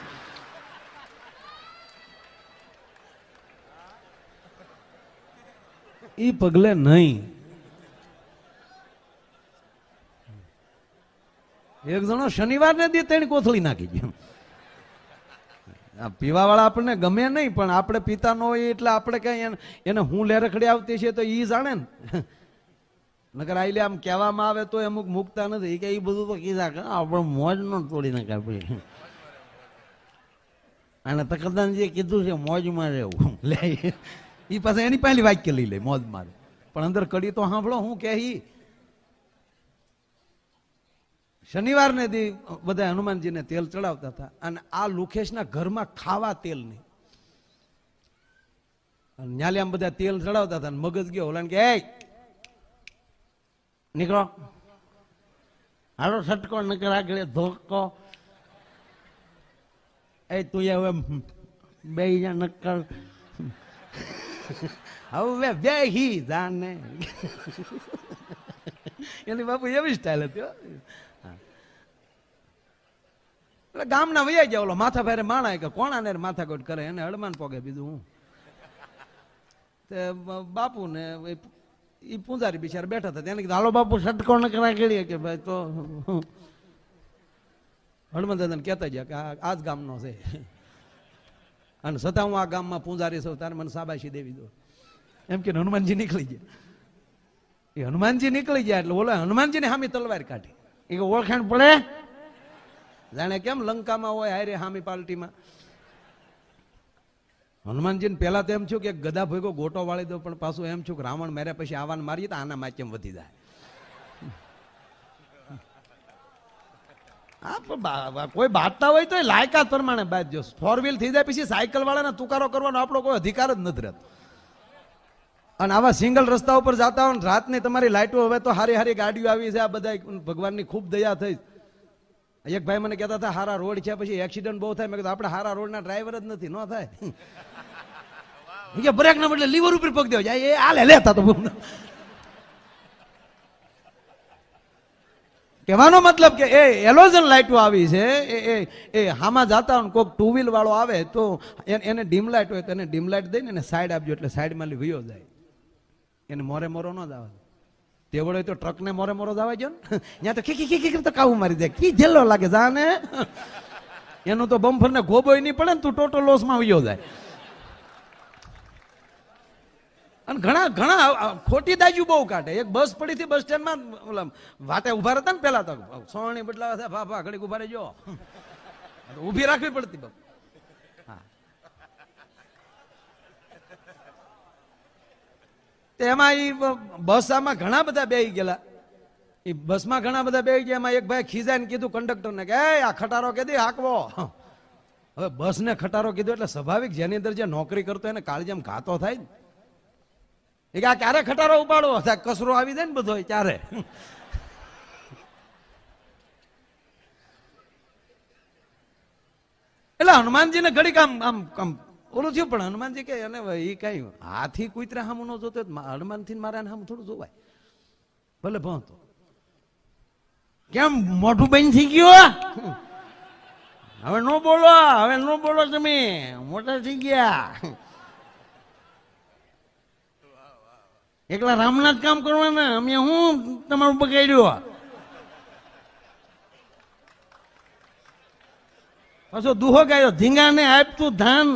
ઈ પગલે નહીં. એક જણો શનિવાર ને દી 3 કોથળી નાખી ગયો. પીવા વાળા આપણને ગમે નહીં, પણ આપણે પીતા ન હોય એટલે આપણે કઈ એને હું લેરખડી આવતી છે તો ઈ જાણે ને. નકર આઈલે આમ કહેવામાં આવે તો અમુક મૂકતા નથી કે એ બધું તો કીધા આપણે મોજ નો તોડી નાખે. અને તકદાનજીએ કીધું છે મોજમાં રહેવું. લે એ પાસે એની પહેલી વાક્ય લઈ લે મોજ મારે, પણ અંદર કડી તો સાંભળો હું કે શનિવાર ને દી બધા હનુમાનજીને તેલ ચડાવતા હતા અને આ લુખેશના ઘરમાં ખાવા તેલ નહીં. ન્યાલે આમ બધા તેલ ચડાવતા હતા. મગજ ગયો ઓલા કે નીકળો હાલો છટકો નકર આગળ ધોકો. એ તું હવે 2 જણ નક્કર હવે 2 હી જાને. એની બાપુ એવી સ્ટાઇલ હતી. એટલે ગામના વૈયા ગયા. ઓલો માથા ફેરે માણા કે કોણાને માથાકોટ કરે એને હડમાન પોગે બીજું હું. તે બાપુ ને એ પૂંજારી બિચારા બેઠા હતા. એને કીધું હાલો બાપુ છટકો ન કરા ગળીએ કે ભાઈ તો હનુમાન દાદાને કહેતા ગયા કે આ જ ગામનો છે, અને છતાં હું આ ગામમાં પૂંજારી છું, તારે મને શાબાશી દેવી દો એમ કે હનુમાનજી નીકળી ગયા. એ હનુમાનજી નીકળી ગયા એટલે ઓલો હનુમાનજીને હામી તલવાર કાઢી. એ કે ઓળખાણ પડે, જાણે કેમ લંકામાં હોય હારે હામી પાર્ટીમાં. હનુમાનજીને પહેલા તો એમ થયું કે ગદા ભેગો ગોટો વાળી દો, પણ પાછું એમ થયું કે રાવણ માર્યા પછી આવાને મારીએ તો આના માધ્યમ વધી જાય. કોઈ બાંધતા હોય તો લાયકાત પ્રમાણે બાંધજો. 4 વ્હીલ થઈ જાય પછી સાયકલ વાળાને તુકારો કરવાનો આપણો કોઈ અધિકાર જ નથી રહેતો. અને આવા સિંગલ રસ્તા ઉપર જતા હોય રાતની તમારી લાઈટો, હવે તો હારી હારી ગાડીઓ આવી છે, આ બધા ભગવાનની ખૂબ દયા થઈ. એક ભાઈ મને કહેતા હતા હારા રોડ છે પછી એક્સિડન્ટ બહુ થાય. મેં કીધું આપણે હારા રોડના ડ્રાઈવર જ નથી, ન થાય. બ્રેક ના બદલે લીવર ઉપર પગ દેવો જાય, એ હાલે લેતા તો કહેવાનો મતલબ કે એ એલોઝન લાઇટો આવી છે. એ હામાં જાતા હોય કોઈક 2 વ્હીલ વાળો આવે તો એને ડીમ લાઇટ હોય તો એને ડીમ લાઇટ દઈને એને સાઈડ આપજો, એટલે સાઈડમાં વયો જાય. એને મોરે મોરો ન જવા દે. તેવડો હોય તો ટ્રક ને મોરે મોરો જવા જો ને, ત્યાં તો ખીખી ખીખી તો કાવું મારી દે, કી જેલો લાગે જાને. એનું તો બમ્ફર ને ગોબોય નહીં પડે ને, તું ટોટલ લોસમાં વયો જાય. અને ઘણા ઘણા ખોટી દાજુ બહુ કાઢે. એક બસ પડી હતી બસ સ્ટેન્ડમાં, ઓલા વાટે ઉભા રહેતા ને પેલા તો સોણી બદલાવા થાય, ફા ઘડીક ઉભા રહેજો, ઉભી રાખવી પડતી. હા, એમાં એ બસ આમાં ઘણા બધા બેહી ગયેલા. એ બસમાં ઘણા બધા બેહી ગયા. એમાં એક ભાઈ ખીજાઈને કીધું કંડક્ટરને કે આ ખટારો કીધી હાંકવો. હવે બસ ને ખટારો કીધું એટલે સ્વાભાવિક જેની અંદર જે નોકરી કરતો એને કાળજામ ઘાતો થાય ને. એ કે આ ક્યારે ખટારો ઉપાડવો, કચરો આવી જાય ને બધો ક્યારે. એટલે હનુમાનજીને ઘડીક આમ આમ આમ ઓલું થયું, પણ હનુમાનજી કે અને એ કઈ હાથી કુતરા સામું ન જોતો, હનુમાન થી મારા સામું થોડું જોવાય. ભલે ભણતો કેમ મોઢું બંધ થઈ ગયું, હવે નો બોલો, હવે નો બોલો, તમે મોટા થઈ ગયા. એકલા રામના જ કામ કરવાના, અમે હું તમારું બગાડ્યું. પાછો દુહો ગાયો, ધીંગાને આપતું ધાન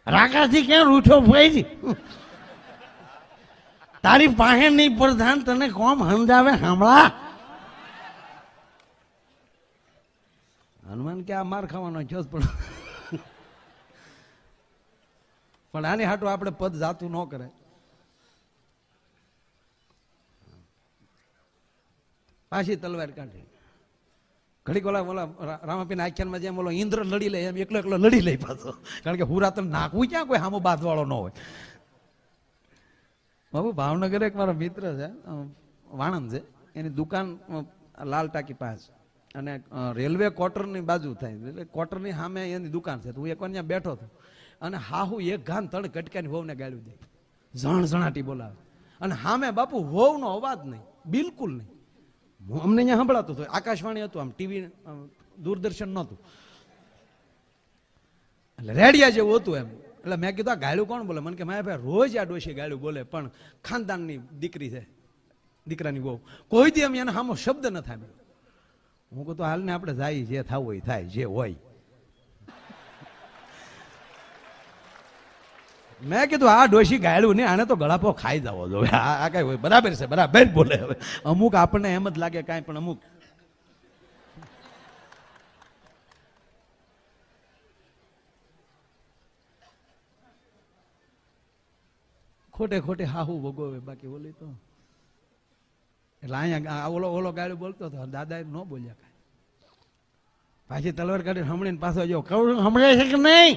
રાકાથી ક્યાં રૂઠો ભાઈ, તારી પાસે નહીં પ્રધાન, તને કોમ સમજાવે સાંભળા. હનુમાન કે આ માર ખાવાનો છો, પણ આની હાટું આપણે પદ જાતું ન કરે. પાછી તલવાર કાઢી. ઘડીક ઓલા રામાપીના આખ્યાનમાં જેમ ઓલો ઇન્દ્ર લડી લે એમ એકલો એકલો લડી લે પાછો. કારણ કે હુરાતન નાખવું ક્યાં કોઈ સામો બાદવાળો ન હોય. બાબુ ભાવનગર એક મારો મિત્ર છે, વાણંદ છે, એની દુકાન લાલ ટાંકી પાસે, અને રેલવે ક્વાર્ટરની બાજુ થાય, એટલે ક્વાર્ટરની સામે એની દુકાન છે. તો હું એકવાર ત્યાં બેઠો હતો, અને હાહુ એક ઘાન તણ કટકાની વહુને ગાળ્યું દે, ઝણઝણાટી બોલાવે, અને સામે બાપુ વહુનો અવાજ નહીં, બિલકુલ નહીં. અમને અહીંયા સંભળાતું હતું, આકાશવાણી હતું, આમ ટીવી દૂરદર્શન નહોતું, એટલે રેડિયા જેવું હતું એમ. એટલે મેં કીધું આ ગાળ્યું કોણ બોલે? મને કે મારા ભાઈ રોજ આ ડોશી ગાળ્યું બોલે, પણ ખાનદાનની દીકરી છે, દીકરાની બહુ, કોઈ દી અમે એને સામો શબ્દ ન થાય. હું કહું તો હાલને આપણે જાય, જે થવું હોય થાય, જે હોય. મેં કીધું આ ડોશી ગાળ્યું નહીં, આને તો ગળાપો ખાઈ જવો જોઈએ. આ કઈ હોય બરાબર છે, બરાબર બોલે. હવે અમુક આપણને એમ જ લાગે કાંઈ, પણ અમુક ખોટે ખોટે હાહુ ભોગવે, બાકી બોલી તો. એટલે અહીંયા ઓલો ઓલો ગાળ્યું બોલતો હતો, દાદા ન બોલ્યા કાંઈ. પાછી તલવાર કાઢી હમણીને પાછો જો કહું હમણાં છે કે નહીં,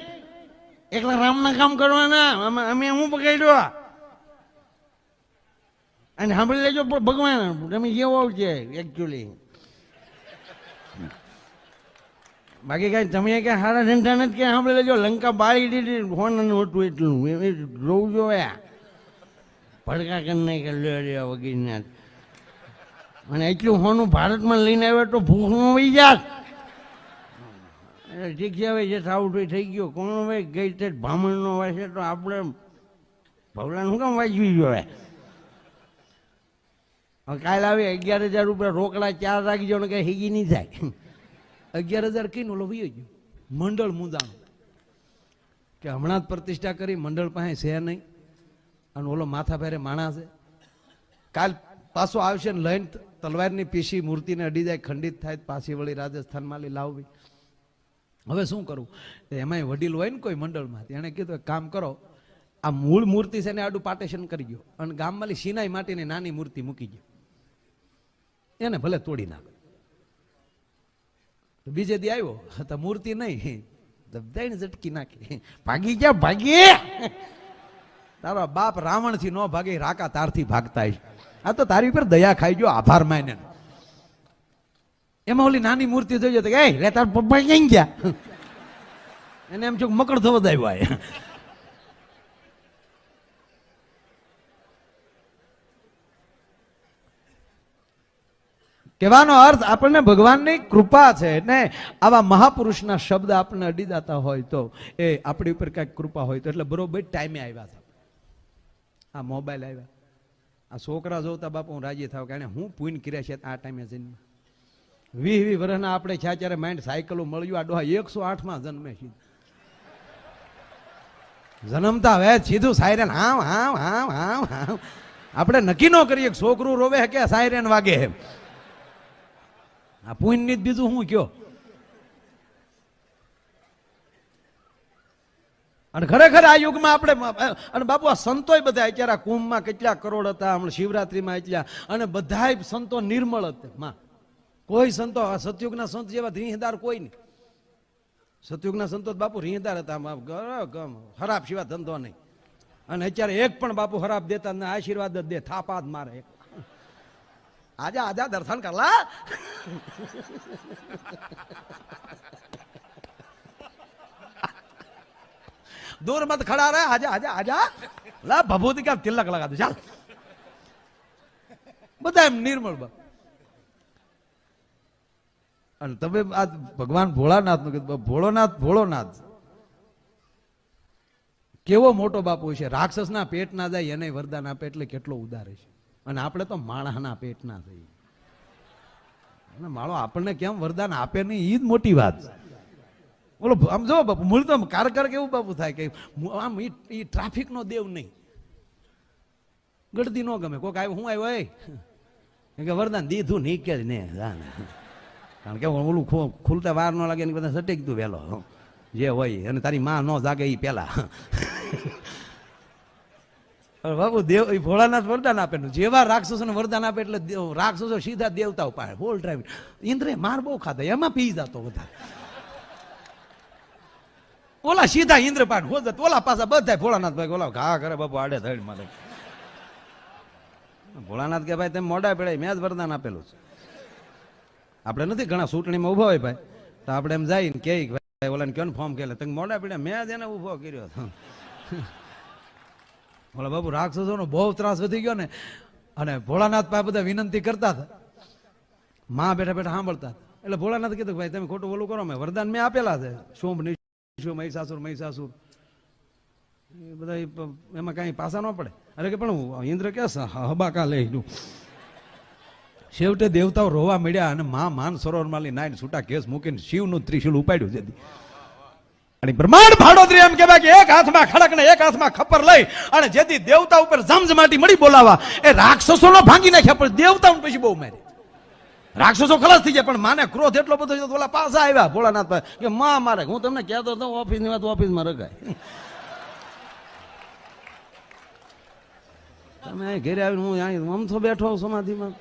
એકલા રામના કામ કરવાના, અમે હું પકડ્યો. અને સાંભળી લેજો ભગવાન, તમે જેવો છે એકચ્યુઅલી. બાકી કઈ તમે કઈ સારા ધંધા નથી કે સાંભળી લેજો, લંકા બાળી દીધી ફોન હતું એટલું જોવું જોઈએ. ભડકા કરી નાખે વગીરનાથ, અને એટલું હોનું ભારતમાં લઈને આવ્યો તો ભૂખમાં વહી જાત. ઠીક છે, હવે જે થાવું થઈ ગયો. કોણ ભાઈ ગઈ તે બ્રાહ્મણનો વાંચે તો આપણે ભવલાનું શું કામ વાંચવી જોઈએ? હવે કાલે આવી 11,000 રૂપિયા રોકડા 4 રાખજો ને કઈ હીગી નહીં થાય. 11,000 કહીને ઓલો વયો ગયો. મંડળ મુંજાણું કે હમણાં જ પ્રતિષ્ઠા કરી, મંડળ પાસે છે નહીં, અને ઓલો માથા ફેરે માણસ છે. કાલ પાછો આવશે ને લઈને તલવારની પીસી મૂર્તિને અડી જાય, ખંડિત થાય, પાછી વળી રાજસ્થાનમાં લઈ લાવવી. હવે શું કરવું? એમાંય વડીલ હોય ને કોઈ મંડળમાં, એણે કીધું એક કામ કરો, આ મૂળ મૂર્તિ છે ને આડું પાર્ટેશન કરી ગયો અને ગામમાં સિનાઈ માટીની નાની મૂર્તિ મૂકી ગયો, એને ભલે તોડી નાખો. બીજે દી આવ્યો તો મૂર્તિ નહીં, દઈને ઝટકી નાખી. ભાગી ગયા, ભાગી. તારો બાપ રાવણ થી નો ભાગે, રાકા તારથી ભાગતા. આ તો તારી ઉપર દયા ખાઈ ગયો, આભાર માને. એમાં ઓલી નાની મૂર્તિ જોઈ તો કે તાર પપ્પા ક્યાં ગયા, એને એમ છું મકડ થવો જ આવ્યો. કહેવાનો અર્થ આપણને ભગવાનની કૃપા છે ને આવા મહાપુરુષના શબ્દ આપણને અડી જતા હોય તો એ આપણી ઉપર કઈક કૃપા હોય તો. એટલે બરોબર ટાઈમે આવ્યા છે આ મોબાઈલ આવ્યા. આ છોકરા જોતા બાપુ હું રાજી થાવ કે હું પૂન કર્યા છે આ ટાઈમે જન્મ. 20 વર્ષના આપણે છે ત્યારે માઇન્ડ સાયકલો મળ્યું. આ ડોહા 108માં જન્મે છે. જન્મતા હવે સીધું સાયરન હાવ હાવ હાવ હાવ હાવ. આપણે નક્કી ન કરીએ છોકરું રોવે કે સાયરન વાગે. આ પુણ્ય જ બીજું શું કયો. અને ખરેખર આ યુગમાં આપણે અને બાપુ આ સંતોય બધા અત્યારે કુંભમાં કેટલા કરોડ હતા, હમણાં શિવરાત્રીમાં એટલા, અને બધા સંતો નિર્મળ હતા. કોઈ સંતો સતયુગના સંત જેવા રીહદાર કોઈ નહીં. સતયુગના સંતો બાપુ રીહદાર હતા, ખરાબ સિવાય ધંધો નહીં. અને અત્યારે એક પણ બાપુ ખરાબ દેતા ના, આશીર્વાદ જ દે, થાપા જ મારે. આજા આજા દર્શન કરલા. दूर मत खड़ा रहे, आजा आजा आजा ला भभूति का तिलक लगा दो ચાલ. બધા એમ નિર્મળ. અને તમે આ ભગવાન ભોળાનાથ નું કીધું. ભોળોનાથ કેવો મોટો બાપુ છે. રાક્ષસના પેટ ના જાય એને વરદાન આપે એટલે કેટલો ઉદાર છે. અને આપણે તો માણસના પેટ ના થઈએ. અને માળો આપણને કેમ વરદાન આપે નહીં એ જ મોટી વાત. બોલો આમ જો બાપુ મૂળ તો કારકર કેવું બાપુ થાય કે આમ એ ટ્રાફિક નો દેવ નહીં. ગળદી નો ગમે. કોઈક આવ્યું, હું આવ્યો કે વરદાન દીધું નહીં કે ને, કારણ કે ઓલું ખુલતા વાર ન લાગે બધા સટેક તું વહેલો જે હોય, અને તારી માં ન જાગે એ પેલા. બાપુ દેવ ભોળાનાથ વરદાન આપે. જેવા રાક્ષસોને વરદાન આપે એટલે રાક્ષસો સીધા દેવતાઓ પાસે ફોલ ડ્રાઈવ. ઇન્દ્રે માર બહુ ખાધા, એમાં પી જતો બધા. ઓલા સીધા ઇન્દ્ર પાઠ હો જતો, ઓલા પાછા બધા ભોળાનાથ ભાઈ ઓલા ઘા કરે બાપુ આડે ધડ મારે. ભોળાનાથ કે ભાઈ તમે મોઢા પેડાય, મેં જ વરદાન આપેલું છે. આપણે નથી ઘણા ચૂંટણીમાં ઉભા હોય ભાઈ, તો આપણે એમ જઈને કે ભાઈ ઓલાને કયો ફોર્મ કે તમે મોઢા પેડા, મેં જ એને ઉભો કર્યો હતો. ઓલા બાપુ રાક્ષસોનો બહુ ત્રાસ વધી ગયો ને, અને ભોળાનાથ પાસે બધા વિનંતી કરતા હતા. માં બેઠા બેઠા સાંભળતા. એટલે ભોળાનાથ કીધું ભાઈ તમે ખોટું ઓલું કરો, મેં વરદાન મેં આપેલા છે. શુંભ મહિષાસુર મહિષાસુર એ બધા એમાં કઈ પાસા ન પડે. અરે કે પણ ઇન્દ્ર કે હબાકા લઈ. છેવટે દેવતાઓ રોવા મળ્યા અને માન સરોવરમાં લઈ નાઈને છૂટા કેસ મૂકીને શિવનું ત્રિશુલ ઉપાડ્યું છે. અને બ્રહ્માંડ ભાડોદરી એમ કહેવાય કે એક હાથમાં ખડક ને એક હાથમાં ખપ્પર લઈ અને જેથી દેવતા ઉપર જમજમાટી મળી બોલાવા, એ રાક્ષસોનો ભાંગી નાખ્યા, પણ દેવતાઓને પછી બહુ મારી. રાક્ષસો ખલાસ થઈ જાય, પણ માને ક્રોધ એટલો બધો છે. ઓલા પાછા આવ્યા ભોળાનાથ ભાઈ કે માં મારે, હું તમને કહેતો હતો ઓફિસ ની વાત ઓફિસમાં રખાય. તમે ઘરે આવીને હું અહીં અમથો બેઠો સમાધિમાં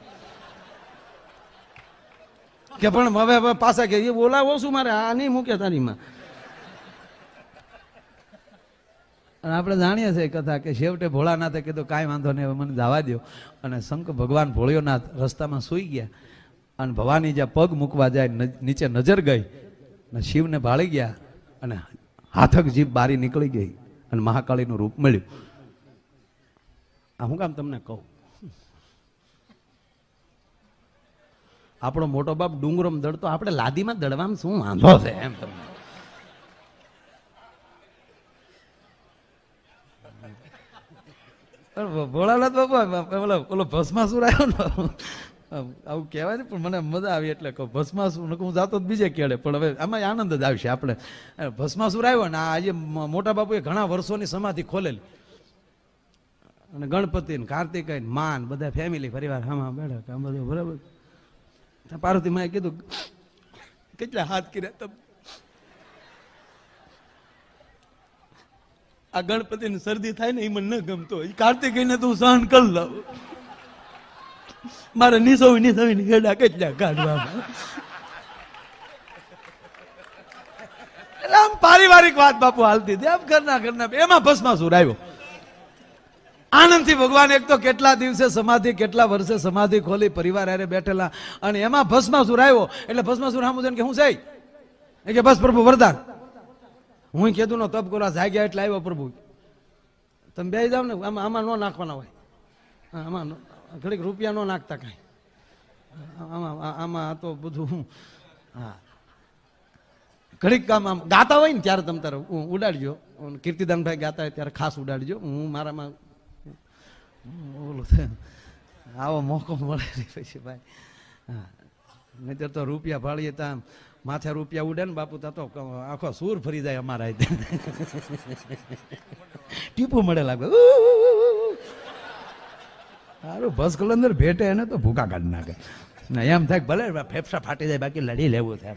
કે પણ હવે પાછા કે બોલાવો શું મારે આ નહીં મૂકે તારીમાં. અને આપણે જાણીએ છીએ કથા કે છેવટે ભોળાનાથે કીધું કાંઈ વાંધો નહીં, હવે મને જવા દો. અને શંકર ભગવાન ભોળિયોનાથ રસ્તામાં સૂઈ ગયા, અને ભવાની જ્યાં પગ મૂકવા જાય નીચે નજર ગઈ, અને શિવને ભાળી ગયા, અને હાથક જીભ બારી નીકળી ગઈ, અને મહાકાળીનું રૂપ મળ્યું. આ હું કામ તમને કહું, આપણો મોટો બાપ ડુંગરોમાં દડતો, આપણે લાદીમાં દડવામાં શું વાંધો છે એમ તમને. ભોળાનાથ બાપુ ઓલો ભસ્માસુર આવ્યો ને, આવું કહેવાય ને, પણ મને મજા આવી એટલે કહું ભસ્માસુર. હું જાતો બીજે કેળે, પણ હવે આમાં આનંદ જ આવશે આપણે. ભસ્માસુર આવ્યો ને આજે મોટા બાપુએ ઘણા વર્ષોની સમાધિ ખોલેલી, અને ગણપતિ ને કાર્તિકેય ને માન બધા ફેમિલી પરિવાર હા બેઠા કામ બધું બરાબર. પાર્વતી માએ કીધું કેટલા હાથ કર્યા તમે, આ ગણપતિ ને શરદી થાય ને એ મને ન ગમતો, કાર્તિકેય ને તું સહન કરી લઉં, મારે નિસવી ગેડા કેટલા કાઢવા. એટલે આમ પારિવારિક વાત બાપુ હાલતી હતી, આમ ઘરના એમાં ભસ્માસુર આવ્યો. આનંદથી ભગવાન એક તો કેટલા દિવસે સમાધિ, કેટલા વર્ષે સમાધિ ખોલી, પરિવાર હારે બેઠેલા, અને એમાં ભસ્માસુર આવ્યો. એટલે ભસ્માસુર સામું કે હું છે કે બસ પ્રભુ વરદાન, હું કીધું નો તપ કરવા જાગ્યા એટલે આવ્યો પ્રભુ. તમે બે જાવ ને આમાં ન નાખવાના હોય, આમાં ઘડીક રૂપિયા ન નાખતા કાંઈ, આમાં તો બધું હા ઘડીક કામ આમ ગાતા હોય ને ત્યારે તમે તારે ઉડાડજો. કીર્તિદાનભાઈ ગાતા હોય ત્યારે ખાસ ઉડાડજો. હું મારામાં ઓલું થાય આવો મોકો મળે પછી ભાઈ. હા નહીતર તો રૂપિયા ભાળીએ ત્યાં માથે રૂપિયા ઉડે ને બાપુ, ત્યાં તો આખો સૂર ફરી જાય અમારા. ટીપું મળે લાગે સારું. બસ કલંદર ભેટે એને તો ભૂકા કાઢી નાખે. એમ થાય ભલે ફેફસા ફાટી જાય, બાકી લડી લેવું થાય.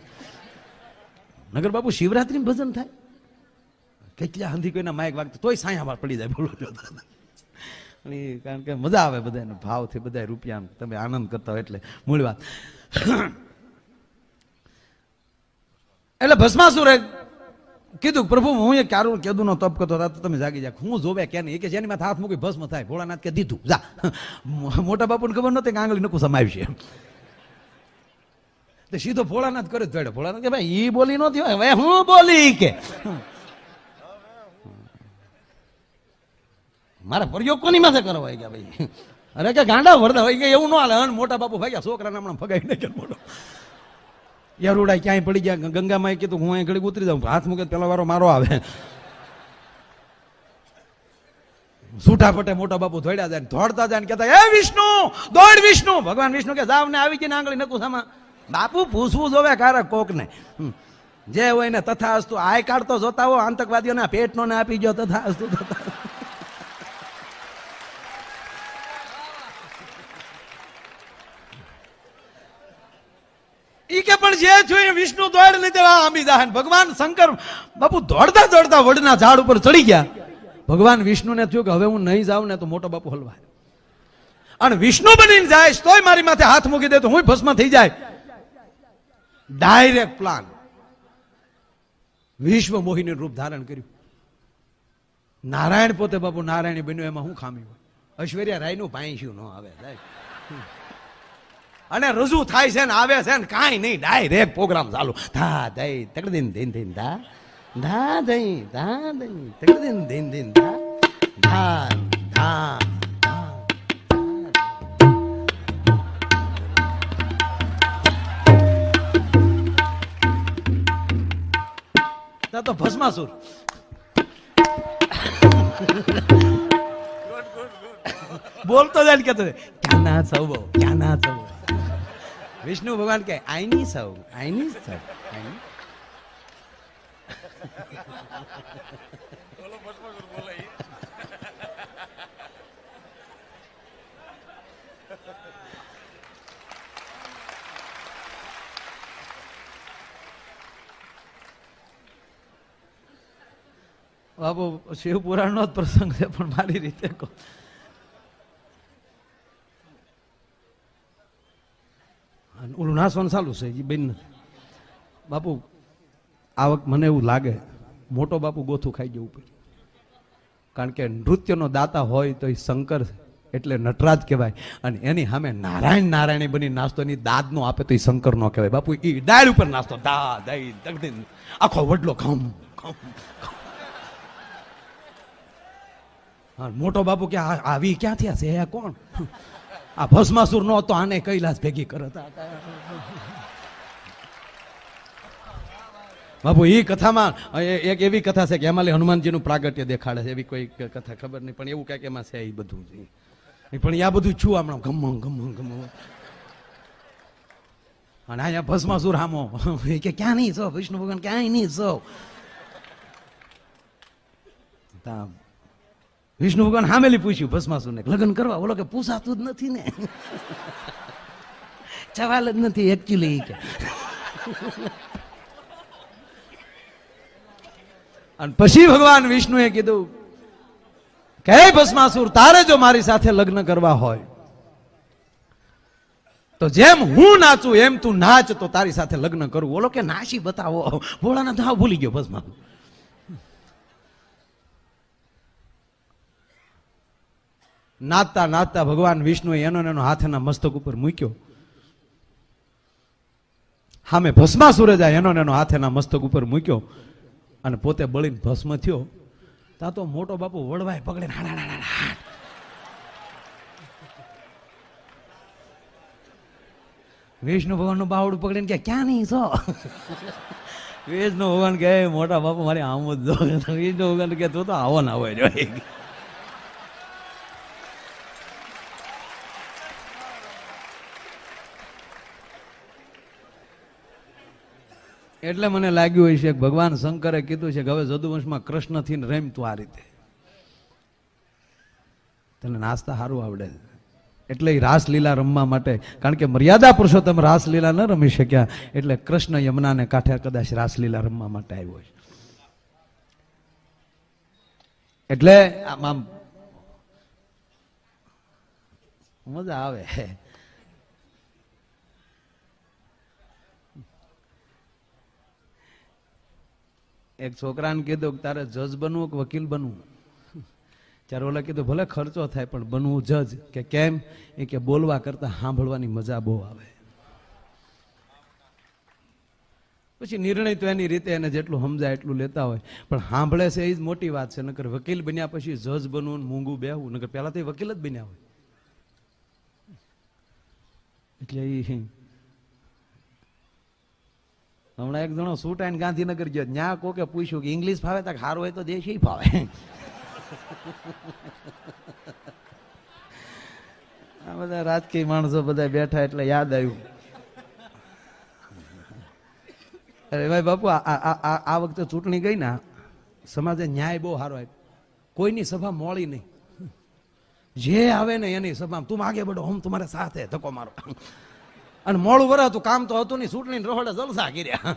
નગર બાપુ શિવરાત્રી ભજન થાય, કેટલા હંધી કોઈના માઇક વાગતા તોય સાયા પડી જાય. બોલો કારણ કે મજા આવે બધાને ભાવથી, બધા રૂપિયા તમે આનંદ કરતા હોય એટલે મૂળ વાત. એટલે ભસ્માસુરે કીધું પ્રભુ હું એ ક્યારું કેદું નો તપ કરતો હતો, તમે જાગી જા. હું જોવે કે નહીં, કે જેની માથે હાથ મૂકી ભસ્મ થાય. ભોળાનાથ કે દીધું જા. મોટા બાપુને ખબર નહોતી કે આંગળી નકું સમાવશે. સીધો ભોળાનાથ કરે જ. ભોળાનાથ કે ભાઈ ઈ બોલી નહોતી, હવે હું બોલી કે મારા પ્રયોગ કોની માથે કરો હોય ગયા ભાઈ. અરે કે ગાંડા વરદા હોય ગયા એવું ન હાલે. મોટા બાપુ ભાગ્યા છોકરાને હમણાં ફગાવી નાખ્યા. મોટો યારુડા ક્યાંય પડી ગયા. ગંગામાં કીધું હું અહીં ઘડી ઉતરી જાઉં, હાથ મૂકે પેલા વારો મારો આવે. છૂટા પટે મોટા બાપુ દોડ્યા જાય, દોડતા જાય ને કહેતા હે વિષ્ણુ દોડ વિષ્ણુ. ભગવાન વિષ્ણુ કે જાવ ને આવી જઈને આંગળી નકું સામા. બાપુ પૂછવું જોવે કારક કોક ને જે હોય ને તથા અસ્તુ. આઈ કાર્ડ તો જોતા હો, આતંકવાદીઓને પેટ નો ને આપી ગયો તથા અસ્તુ. ઈ કે પણ જે જોઈ વિષ્ણુ દોડ નહીં દેવા આમી જાહન. ભગવાન શંકર બાપુ દોડતા દોડતા વડના ઝાડ ઉપર ચડી ગયા. ભગવાન વિષ્ણુને થયું કે હવે હું નહીં જાઉં ને તો મોટો બાપુ હલવાય, અને વિષ્ણુ બનીને જાય તોય મારી માથે હાથ મૂકી દે તો હું ભસ્મ થઈ જાય. Direct plan. વિશ્વ મોહિની રૂપ ધારણ કર્યું. નારાયણ પોતે બાપુ નારાયણી બન્યું, એમાં હું ખામી હોય? ઐશ્વર્યા રાય નું પાંચ્યું ન આવે અને રજૂ થાય છે ને આવે છે ને કાંઈ નહીં. ડાયરેક્ટ પ્રોગ્રામ ચાલુ. ધા દઈ તકડીન ધીન ધીન ધા ધા દઈ ધા દઈ તકડીન ધીન ધીન ધા ધા ધા. તો ભસ્માસુર બોલતો જાય કેતો ક્યાં ના સૌ ક્યાં ના સૌ. વિષ્ણુ ભગવાન કે આઈની સૌ આઈની સૌ આઈની. બાબુ શિવ પુરાણ નો જ પ્રસંગ છે, પણ મારી રીતે કહો. ઓલું નાસવાનું ચાલુ છે બેન. બાપુ આવક મને એવું લાગે મોટો બાપુ ગોથું ખાઈ જવું પડે. કારણ કે નૃત્યનો દાતા હોય તો એ શંકર એટલે નટરાજ કહેવાય, અને એની સામે નારાયણ નારાયણી બની નાસ્તો એની દાદ નો આપે તો એ શંકર નો કહેવાય. બાપુ એ ડાયર ઉપર નાસ્તો દા દઈ દગદીન આખો વડલો ખમ ખમ. મોટો બાપુ કે આવી ક્યાં થયા છે? કોણ આ ભસ્માસુર નો હતો, આને કૈલાસ ભેગી કરતા. બાપુ એ કથામાં એક એવી કથા છે કે એમાં હનુમાનજીનું પ્રાગટ્ય દેખાડે છે. એવી કોઈ કથા ખબર નહીં, પણ એવું કઈક એમાં છે એ બધું. પણ આ બધું છું હમણાં ગમ ગમ ગમ. અને અહીંયા ભસ્માસુર હામો કે ક્યાં નહીં છો વિષ્ણુ ભગવાન ક્યાંય નહીં છો. વિષ્ણુ ભગવાન હામેલી પૂછ્યું ભસ્માસુરને લગ્ન કરવા, બોલો કે પૂછાતું જ નથી ને, સવાલ જ નથી એકચ્યુઅલી કે. અને પછી ભગવાન વિષ્ણુએ કીધું કે હે ભસ્માસુર, તારે જો મારી સાથે લગ્ન કરવા હોય તો જેમ હું નાચું એમ તું નાચ, તો તારી સાથે લગ્ન કરું. બોલો કે નાચી બતાવો. ભોળાના ધાવ ભૂલી ગયો ભસ્માસુર. નાચતા નાચતા ભગવાન વિષ્ણુએ એનો હાથ એના મસ્તક ઉપર મૂક્યો. સામે ભસ્માસુરે જાય એનો હાથ એના મસ્તક ઉપર મૂક્યો અને પોતે બળીને ભસ્મ થયો. તા તો મોટો બાપુ વળવાય પકડે વિષ્ણુ ભગવાન નું બાવડું પકડીને કે ક્યાં નહીં છો. વિષ્ણુ ભગવાન કે મોટા બાપુ મારી આમ જ દો. વિષ્ણુ ભગવાન કે તું તો આવો ના હોય. એટલે મને લાગ્યું હોય છે કે ભગવાન શંકરે કીધું છે કે હવે જદુવંશમાં કૃષ્ણ થી રેમ તું આ રીતે, તને નાસ્તા સારું આવડે. એટલે રાસલીલા રમવા માટે, કારણ કે મર્યાદા પુરુષોત્તમ રાસલીલા ન રમી શક્યા, એટલે કૃષ્ણ યમુનાને કાંઠે કદાચ રાસલીલા રમવા માટે આવ્યો છે. એટલે આમ મજા આવે. એક છોકરાને કીધું કે તારે જજ બનવું કે વકીલ બનવું. ત્યારે ઓલા કીધું ભલે ખર્ચો થાય પણ બનવું જજ. કે કેમ? એ કે બોલવા કરતા સાંભળવાની મજા બહુ આવે. પછી નિર્ણય તો એની રીતે એને જેટલું સમજાય એટલું લેતા હોય, પણ સાંભળે છે એ જ મોટી વાત છે. નકર વકીલ બન્યા પછી જજ બનવું મૂંગું બેહવું, નકર પહેલા તો વકીલ જ બન્યા હોય. એટલે હમણાં એક જણો સૂટ આઈને ગાંધીનગર ગયો, ન્યા કોકે પૂછ્યું કે ઇંગ્લિશ ફાવે તો સારું હોય તો દેશી ફાવે. આ બધા રાજકીય માણસો બધા બેઠા એટલે યાદ આવ્યું, અરે ભાઈ બાપુ આ વખતે ચૂંટણી ગઈ ને, સમાજે ન્યાય બહુ સારો આપ્યો. કોઈની સભા મોળી નહીં, જે આવે ને એની સભા તું આગે બઢો હમ તમારે સાથે ધક્કો મારો. અને મોડું વરાતું કામ તો હતું નહીં, ચૂંટણી રોડે જલસા કર્યા.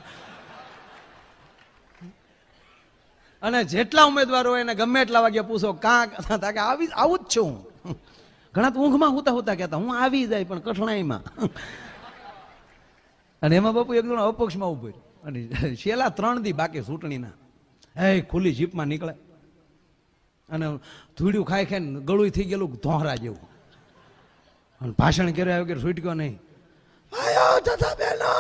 અને જેટલા ઉમેદવારો હોય એને ગમે એટલા વાગ્યા પૂછો કાં કે આવું જ છું. ઘણા તો ઊંઘમાં હુતા હુતા કહેતા હું આવી જાય પણ કઠણાઈમાં. અને એમાં બાપુ એક જણો અપક્ષમાં ઉભો અને છેલ્લા 3 દી બાકી ચૂંટણીના, એ ખુલ્લી જીપમાં નીકળે અને ધૂળ્યું ખાઈ ખાઈને ગળું થઈ ગયેલું ધોહરા જેવું. અને ભાષણ કર્યા વગર છૂટક્યો નહીં. આયો તથા બેનો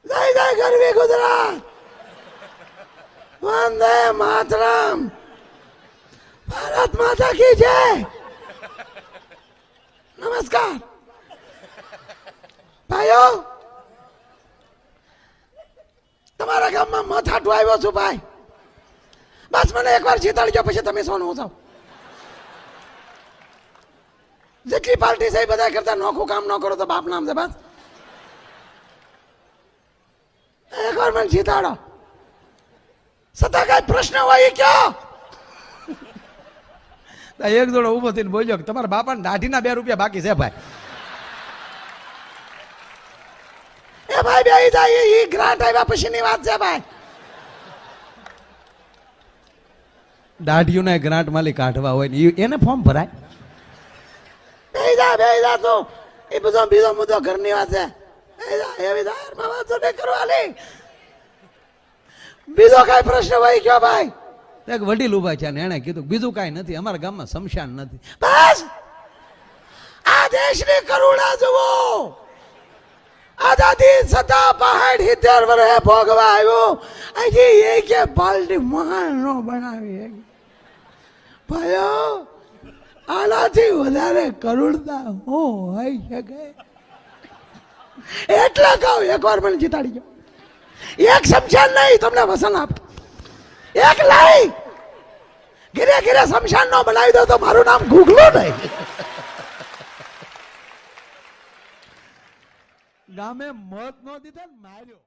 જય જય ગરવી ગુજરાત, વંદે માતરમ, ભારત માતા કી જય, નમસ્કાર. ભાઈઓ, તમારા ગામમાં મથાટું આવ્યો છું ભાઈ, બસ મને એકવાર જીતાડજો પછી તમે સોનું જાઓ. જેટલી પાર્ટી છે બધા કરતા નોખું કામ ન કરો તો બાપ નામ છે. બસ એકવાર મને જીતાડો. સતા કઈ પ્રશ્ન હોય કયો? એક જોડો ઉભો થઈને બોલ્યો કે તમારા બાપાને દાઢીના 2 રૂપિયા બાકી છે ભાઈ. એ ભાઈ બે જાય એ ગ્રાન્ટ આવ્યા પછીની વાત છે ભાઈ. દાઢીઓના ગ્રાન્ટ માલી કાઢવા હોય ને એને ફોર્મ ભરાય. બે જા તું, એ બધો બીજો મુદ્દો ઘરની વાત છે. બીજો કઈ પ્રશ્ન હોય કયો ભાઈ? એક વડીલ ઉભા છે ને એને કીધું બીજું કઈ નથી, અમારા ગામમાં શમશાન નથી. બસ આ દેશની કરુણા જુઓ. આઝાદી છતાં 65 વર્ષે ભોગવા આવ્યો, હજી એક બાલટી મહાન નો બનાવી. ભાઈઓ, આનાથી વધારે કરુણતા હું હોઈ શકે? એટલે કહું એકવાર મને જીતાડી ગયો. એક શમશાન નહીં તમને વસન આપ, એક લઈ ઘેરે ઘેરે શમશાન નો બનાવી દો તો મારું નામ ગૂગલો નહીં. ગામે મત ન દીધા ને માર્યો.